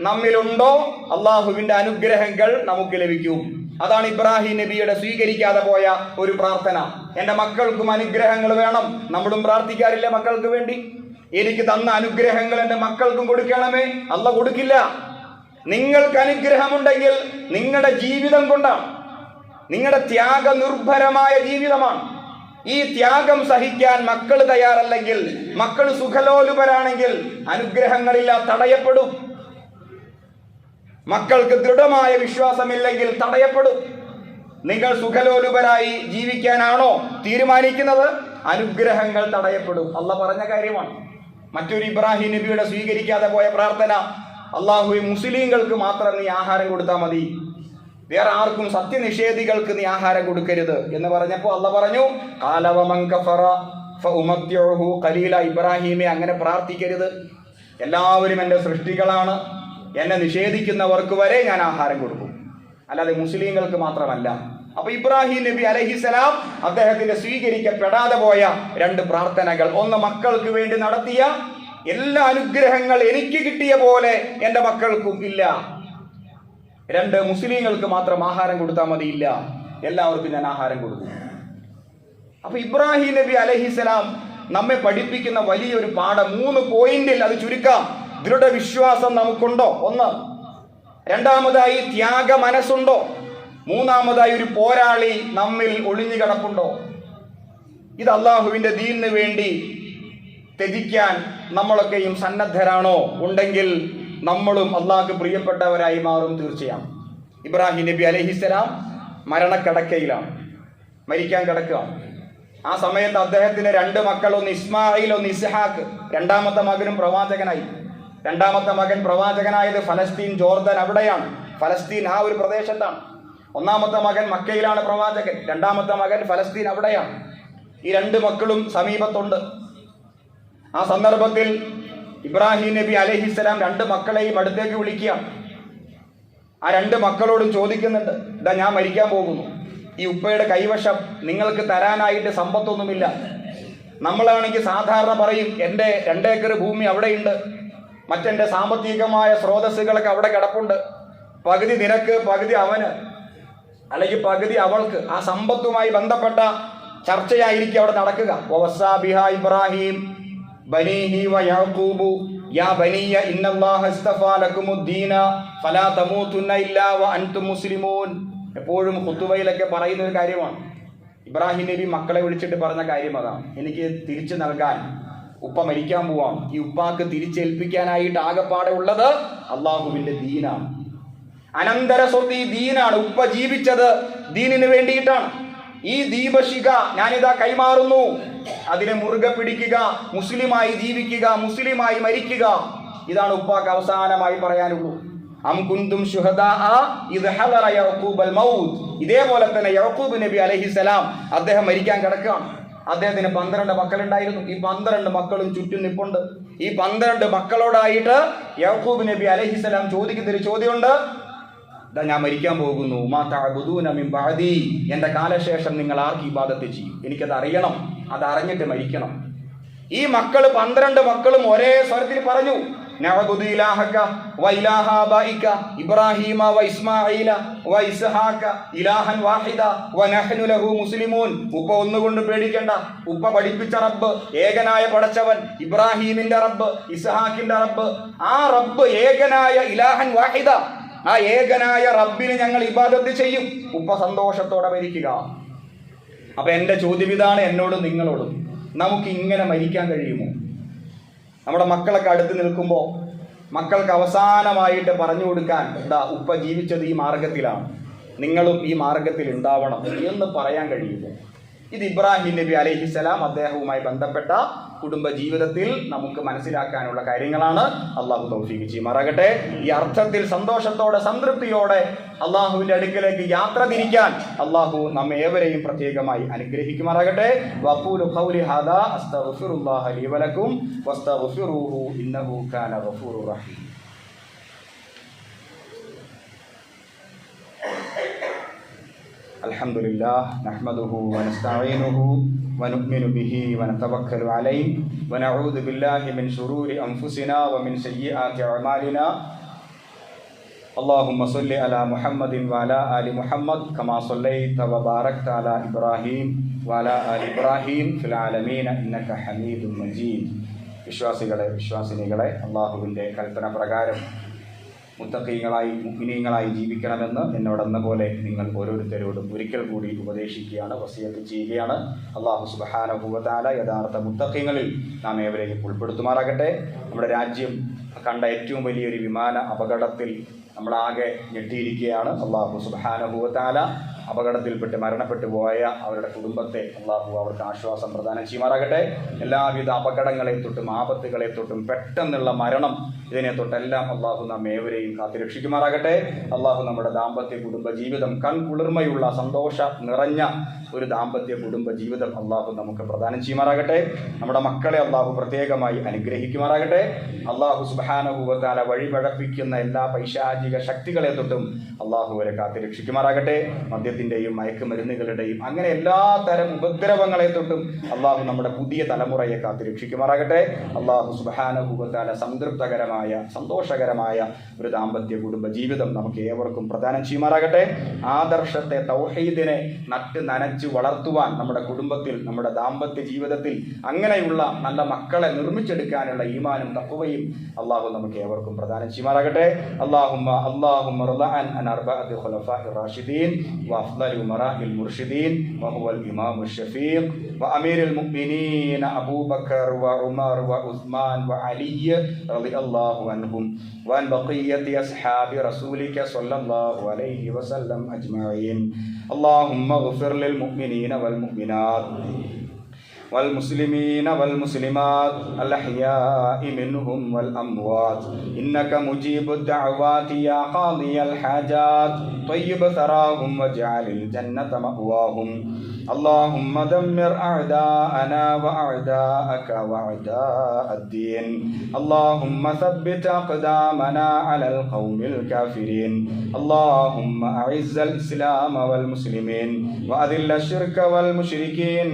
നമ്മിലുണ്ടോ അള്ളാഹുവിന്റെ അനുഗ്രഹങ്ങൾ നമുക്ക് ലഭിക്കും. അതാണ് ഇബ്രാഹിം നബിയുടെ സ്വീകരിക്കാതെ പോയ ഒരു പ്രാർത്ഥന. എൻ്റെ മക്കൾക്കും അനുഗ്രഹങ്ങൾ വേണം. നമ്മളും പ്രാർത്ഥിക്കാറില്ല മക്കൾക്ക് വേണ്ടി? എനിക്ക് തന്ന അനുഗ്രഹങ്ങൾ എൻ്റെ മക്കൾക്കും കൊടുക്കണമേ. അള്ളാഹ് കൊടുക്കില്ല. നിങ്ങൾക്ക് അനുഗ്രഹമുണ്ടെങ്കിൽ നിങ്ങളുടെ ജീവിതം കൊണ്ടാണ്, നിങ്ങളുടെ ത്യാഗ നിർഭരമായ ജീവിതമാണ്. ഈ ത്യാഗം സഹിക്കാൻ മക്കൾ തയ്യാറല്ലെങ്കിൽ, മക്കൾ സുഖലോലുപരാണെങ്കിൽ അനുഗ്രഹങ്ങളില്ല, തടയപ്പെടും. മക്കൾക്ക് ദൃഢമായ വിശ്വാസമില്ലെങ്കിൽ തടയപ്പെടും. നിങ്ങൾ സുഖലോലുപരായി ജീവിക്കാനാണോ തീരുമാനിക്കുന്നത്? അനുഗ്രഹങ്ങൾ തടയപ്പെടും. അള്ളാഹ് പറഞ്ഞ കാര്യമാണ്. മറ്റൊരു ഇബ്രാഹിം നബിയുടെ സ്വീകരിക്കാതെ പോയ പ്രാർത്ഥന, അള്ളാഹുവേ മുസ്ലിങ്ങൾക്ക് മാത്രം നീ ആഹാരം കൊടുത്താൽ മതി, വേറെ ആർക്കും സത്യനിഷേധികൾക്ക് നീ ആഹാരം കൊടുക്കരുത് എന്ന് പറഞ്ഞപ്പോൾ അള്ളാഹ് പറഞ്ഞു, ഖാലവമൻ കഫറ ഫഉമത്തിഉഹു ഖലീല. ഇബ്രാഹിമെ അങ്ങനെ പ്രാർത്ഥിക്കരുത്. എല്ലാവരും എൻ്റെ സൃഷ്ടികളാണ്, എന്നെ നിഷേധിക്കുന്നവർക്ക് വരെ ഞാൻ ആഹാരം കൊടുക്കും, അല്ലാതെ മുസ്ലിങ്ങൾക്ക് മാത്രമല്ല. അപ്പൊ ഇബ്രാഹിം നബി അലൈഹിസ്സലാം അദ്ദേഹത്തിന്റെ സ്വീകരിക്കപ്പെടാതെ പോയ 2 പ്രാർത്ഥനകൾ. ഒന്ന്, മക്കൾക്ക് വേണ്ടി നടത്തിയ എല്ലാ അനുഗ്രഹങ്ങൾ എനിക്ക് കിട്ടിയ പോലെ എൻ്റെ മക്കൾക്കും ഇല്ല. 2, മുസ്ലിങ്ങൾക്ക് മാത്രം ആഹാരം കൊടുത്താൽ മതിയില്ല, എല്ലാവർക്കും ഞാൻ ആഹാരം കൊടുക്കും. അപ്പൊ ഇബ്രാഹിം നബി അലൈഹിസ്സലാം നമ്മെ പഠിപ്പിക്കുന്ന വലിയൊരു പാഠം 3 പോയിന്റിൽ അത് ചുരുക്കാം. ദൃഢവിശ്വാസം നമുക്കുണ്ടോ? 1. രണ്ടാമതായി ത്യാഗ മനസ്സുണ്ടോ? 3-മതായി ഒരു പോരാളി നമ്മിൽ ഒളിഞ്ഞു കിടപ്പുണ്ടോ? ഇത് അള്ളാഹുവിന്റെ ദീനിന് വേണ്ടി ത്യജിക്കാൻ നമ്മളൊക്കെയും സന്നദ്ധരാണോ? ഉണ്ടെങ്കിൽ നമ്മളും അള്ളാഹ്ക്ക് പ്രിയപ്പെട്ടവരായി മാറും തീർച്ചയാണ്. ഇബ്രാഹിം നബി അലൈഹിസ്സലാം മരണക്കിടക്കയിലാണ്, മരിക്കാൻ കിടക്കുകയാണ്. ആ സമയത്ത് അദ്ദേഹത്തിന് 2 മക്കൾ, ഒന്ന് ഇസ്മായിൽ, ഒന്ന് ഇസ്ഹാഖ്. 2-മത്തെ മകനും പ്രവാചകനായി. 2-മത്തെ മകൻ പ്രവാചകനായത് ഫലസ്തീൻ, ജോർദൻ അവിടെയാണ്. ഫലസ്തീൻ ആ ഒരു പ്രദേശത്താണ്. 1-മത്തെ മകൻ മക്കയിലാണ് പ്രവാചകൻ, 2-മത്തെ മകൻ ഫലസ്തീൻ അവിടെയാണ്. ഈ 2 മക്കളും സമീപത്തുണ്ട്. ആ സന്ദർഭത്തിൽ ഇബ്രാഹിം നബി അലൈഹിസ്സലാം 2 മക്കളെയും അടുത്തേക്ക് വിളിക്കുകയാണ്. ആ 2 മക്കളോടും ചോദിക്കുന്നുണ്ട്, ഇതാ ഞാൻ മരിക്കാൻ പോകുന്നു, ഈ ഉപ്പയുടെ കൈവശം നിങ്ങൾക്ക് തരാനായിട്ട് സമ്പത്തൊന്നുമില്ല. നമ്മളാണെങ്കിൽ സാധാരണ പറയും, എൻ്റെ 2 ഏക്കർ ഭൂമി അവിടെയുണ്ട്, മറ്റെൻ്റെ സാമ്പത്തികമായ സ്രോതസ്സുകളൊക്കെ അവിടെ കിടപ്പുണ്ട്, പകുതി നിനക്ക് പകുതി അവന്, അല്ലെങ്കിൽ പകുതി അവൾക്ക്. ആ സമ്പത്തുമായി ബന്ധപ്പെട്ട ചർച്ചയായിരിക്കും അവിടെ നടക്കുക. വവസ്സാ ബിഹാ ഇബ്രാഹിം ബനീഹി വയഅഖൂബു യാ ബനിയ ഇന്നല്ലാഹ ഇസ്തഫാ ലക്കുമുദ്ദീന ഫലാ തമൂതുന്ന ഇല്ലാ വഅൻതും മുസ്ലിമൂൻ. എപ്പോഴും ഖുതുബയിലൊക്കെ പറയുന്ന ഒരു കാര്യമാണ്. ഇബ്രാഹിം നബി മക്കളെ വിളിച്ചിട്ട് പറഞ്ഞ കാര്യം അതാണ്. എനിക്ക് തിരിച്ചു നൽകാൻ, ഉപ്പ മരിക്കാൻ പോവാം, ഈ ഉപ്പാക്ക് തിരിച്ചേൽപ്പിക്കാനായിട്ട് ആകെപ്പാടെ ഉള്ളത് അള്ളാഹുവിന്റെ ദീനാണ്. അനന്തര സ്വത്ത് ഈ ദീനാണ്. ഉപ്പ ജീവിച്ചത് ദീനിന് വേണ്ടിയിട്ടാണ്. ഈ ദീപശിഖ ഞാനിതാ കൈമാറുന്നു, അതിനെ മുറുകെ പിടിക്കുക, മുസ്ലിമായി ജീവിക്കുക, മുസ്ലിമായി മരിക്കുക. ഇതാണ് ഉപ്പാക്ക് അവസാനമായി പറയാനുള്ളൂ. അം കുന്തും ശുഹദാ ഇദ് ഹദറ യഅഖൂബൽ മൗത്ത്. ഇതേപോലെ തന്നെ യഅഖൂബ് നബി അലൈഹിസ്സലാം അദ്ദേഹം മരിക്കാൻ കിടക്കുകയാണ്. അദ്ദേഹത്തിന് 12 മക്കളുണ്ടായിരുന്നു. ഈ 12 മക്കളും ചുറ്റും നിപ്പുണ്ട്. ഈ 12 മക്കളോടായിട്ട് യഅഖൂബ് നബി അലൈഹിസ്സലാം ചോദിക്കുന്ന ഒരു ചോദ്യമുണ്ട്. ഞാൻ മരിക്കാൻ പോകുന്നു, മാ തഅബുദൂന മിൻ ബഅദി, എന്റെ കാലശേഷം നിങ്ങൾ ആർക്ക് ഇബാദത്ത് ചെയ്യും? എനിക്കത് അറിയണം, അത് അറിഞ്ഞിട്ട് മരിക്കണം. ഈ 12 മക്കളും ഒരേ സ്വരത്തിൽ പറഞ്ഞു, നഅബുദു ഇലാഹക വ ഇലാഹ ആബായിക ഇബ്രാഹീമ വ ഇസ്മാഈല വ ഇസ്ഹാഖ ഇലാഹൻ വാഹിദ വ നഹ്നു ലഹു മുസ്ലിമൂൻ. ഉപ്പ ഒന്നുകൊണ്ട് പേടിക്കണ്ട. ഉപ്പ പഠിപ്പിച്ച റബ്ബ്, ഏകനായ പടച്ചവൻ, ഇബ്രാഹീമിന്റെ റബ്ബ്, ഇസ്ഹാഖിന്റെ റബ്ബ്, ആ റബ്ബ് ഏകനായ ഇലാഹൻ വാഹിദ, ആ ഏകനായ റബ്ബിന് ഞങ്ങൾ ഇബാദത്ത് ചെയ്യും. ഉപ്പ സന്തോഷത്തോടെ മരിക്കുക. അപ്പൊ എന്റെ ചോദ്യം ഇതാണ്, എന്നോടും നിങ്ങളോടും. നമുക്ക് ഇങ്ങനെ മരിക്കാൻ കഴിയുമോ? നമ്മുടെ മക്കളൊക്കെ അടുത്ത് നിൽക്കുമ്പോൾ മക്കൾക്ക് അവസാനമായിട്ട് പറഞ്ഞു കൊടുക്കാൻ, ഉപ്പ ജീവിച്ചത് ഈ മാർഗത്തിലാണ്, നിങ്ങളും ഈ മാർഗത്തിൽ ഉണ്ടാവണം എന്ന് പറയാൻ കഴിയുമോ? ഇത് ഇബ്രാഹിം നബി അലൈഹിസ്സലാം അദ്ദേഹവുമായി ബന്ധപ്പെട്ട കുടുംബ ജീവിതത്തിൽ നമുക്ക് മനസ്സിലാക്കാനുള്ള കാര്യങ്ങളാണ്. അള്ളാഹു തൗഫീഖ് ചെയ്യുമാറാകട്ടെ. ഈ അർത്ഥത്തിൽ സന്തോഷത്തോടെ സംതൃപ്തിയോടെ അള്ളാഹുവിന്റെ അടുക്കലേക്ക് യാത്ര തിരിക്കാൻ അള്ളാഹു നമ്മെ ഏവരെയും പ്രത്യേകമായി അനുഗ്രഹിക്കുമാറാകട്ടെ. വഖൂലു ഖൗലി ഹാദാ അസ്തഗ്ഫിറുല്ലാഹ ലി വലക്കും വസ്തഗ്ഫിറൂഹു ഇന്നഹു കാന ഗഫൂറുർ റഹീം. അൽഹംദുലില്ലാഹ് നഹ്മദുഹു വനസ്തഈനുഹു വനുഅ്മിനു ബിഹി വനതവക്കലു അലൈഹി വനഊദു ബില്ലാഹി മിൻ ശുറൂരി അൻഫുസിനാ വമിൻ സയ്യിആതി അഅമാലിനാ. അല്ലാഹുമ്മ സ്വല്ലി അലാ മുഹമ്മദിൻ വഅലാ ആലി മുഹമ്മദ് കമാ സ്വല്ലൈത വബാറക്ത അലാ ഇബ്രാഹീം വഅലാ ആലി ഇബ്രാഹീം ഫിൽ ആലമീന ഇന്നക ഹമീദും മജീദ്. വിശ്വാസികളെ, വിശ്വാസിനികളെ, അല്ലാഹുവിൻ്റെ കൽപ്പന പ്രകാരം മുത്തഖീങ്ങളായി മുഅ്മിനീങ്ങളായി ജീവിക്കണമെന്ന് എന്നോടെന്ന പോലെ നിങ്ങൾ ഓരോരുത്തരോടും ഒരിക്കൽ കൂടി ഉപദേശിക്കുകയാണ്, വസിയത്ത് ചെയ്യുകയാണ്. അല്ലാഹു സുബ്ഹാനഹു വ തആല യഥാർത്ഥ മുത്തഖീങ്ങളിൽ നാം ഏവരെയും ഉൾപ്പെടുത്തുമാറാകട്ടെ. നമ്മുടെ രാജ്യം കണ്ട ഏറ്റവും വലിയൊരു വിമാന അപകടത്തിൽ നമ്മളാകെ ഞെട്ടിയിരിക്കുകയാണ്. അല്ലാഹു സുബ്ഹാനഹു വ തആല അപകടത്തിൽപ്പെട്ട് മരണപ്പെട്ടു പോയ അവരുടെ കുടുംബത്തെ അള്ളാഹു അവർക്ക് ആശ്വാസം പ്രദാനം ചെയ്യുമാറാകട്ടെ. എല്ലാവിധ അപകടങ്ങളെ തൊട്ടും ആപത്തുകളെ തൊട്ടും പെട്ടെന്നുള്ള മരണം ഇതിനെ തൊട്ടെല്ലാം അള്ളാഹു നാം ഏവരെയും കാത്തുരക്ഷിക്കുമാറാകട്ടെ. അള്ളാഹു നമ്മുടെ ദാമ്പത്യ കുടുംബ ജീവിതം കൺകുളിർമയുള്ള സന്തോഷ നിറഞ്ഞ ഒരു ദാമ്പത്യ കുടുംബ ജീവിതം അള്ളാഹു നമുക്ക് പ്രദാനം ചെയ്യുമാറാകട്ടെ. നമ്മുടെ മക്കളെ അള്ളാഹു പ്രത്യേകമായി അനുഗ്രഹിക്കുമാറാകട്ടെ. അള്ളാഹു സുബ്ഹാനഹു വ തആല വഴിപഴപ്പിക്കുന്ന എല്ലാ പൈശാചിക ശക്തികളെ തൊട്ടും അള്ളാഹു അവരെ കാത്തുരക്ഷിക്കുമാറാകട്ടെ. മദ്യത്തിൻ്റെയും മയക്കുമരുന്നുകളുടെയും അങ്ങനെ എല്ലാ തരം ഉപദ്രവങ്ങളെ തൊട്ടും അള്ളാഹു നമ്മുടെ പുതിയ തലമുറയെ കാത്തുരക്ഷിക്കുമാറാകട്ടെ. അള്ളാഹു സുബ്ഹാനഹു വ തആല സംതൃപ്തകരമായ സന്തോഷകരമായ ഒരു ദാമ്പത്യ കുടുംബ ജീവിതം നമുക്ക് ഏവർക്കും പ്രദാനം ചെയ്യുമാറാകട്ടെ. ആദർശത്തെ തൗഹീദിനെ നട്ട് നനച്ച് വളർത്തുവാൻ നമ്മുടെ കുടുംബത്തിൽ, നമ്മുടെ ദാമ്പത്യ ജീവിതത്തിൽ അങ്ങനെയുള്ള നല്ല മക്കളെ നിർമ്മിച്ചെടുക്കാനുള്ള ഈമാനും തഖ്വയും അള്ളാഹു നമുക്ക് ഏവർക്കും പ്രദാനം ചെയ്യുമാറാകട്ടെ. അല്ലാഹുമ്മ റളഅൻ അൻ അർബഅത്തി ഖുലഫാഇർ റാഷിദീൻ വഅഫ്ളലു മറാഇൽ മുർഷിദീൻ വഹുവൽ ഇമാമുൽ ഷഫീഖ് വഅമീറുൽ മുഅ്മിനീൻ അബൂബക്കർ വഉമർ വഉസ്മാൻ വഅലി റളിയല്ലാഹു അൻഹും വഅൻ ബഖിയ്യത്തി അസ്ഹാബി റസൂലിക സ്വല്ലല്ലാഹു അലൈഹി വസല്ലം അജ്മഈൻ. അല്ലാഹുമ്മ ഇഗ്ഫിർ ലിൽ മുഅ്മിനീന വൽ മുഅ്മിനാത്ത് والمسلمين والمسلمات الأحياء منهم والأموات إنك مجيب الدعوات يا قاضي الحاجات طيب ثراهم واجعل الجنة مأواهم. اللهم دمر أعداءنا وأعداءك وأعداء الدين. اللهم ثبت أقدامنا على القوم الكافرين. اللهم أعز الإسلام والمسلمين وأذل الشرك والمشركين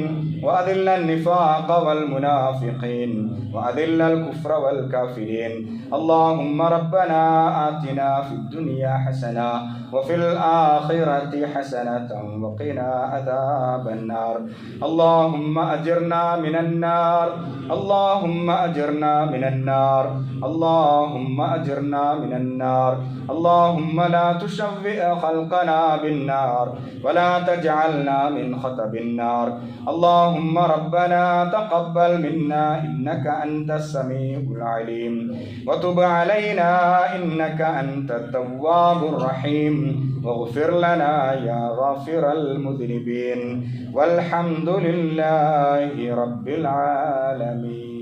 وأذل النفاق والمنافقين وأذل الكفر والكافرين. اللهم ربنا آتنا في الدنيا حسنة وفي الآخرة حسنة وقنا عذاب النار. اللهم أجرنا من النار. اللهم أجرنا من النار. اللهم أجرنا من النار. اللهم لا تشوئ خلقنا بالنار ولا تجعلنا من خطب النار. اللهم ربنا تقبل منا إنك أنت السميع العليم وتب علينا إنك أنت التواب الرحيم واغفر لنا يا غافر المذنبين والحمد لله رب العالمين.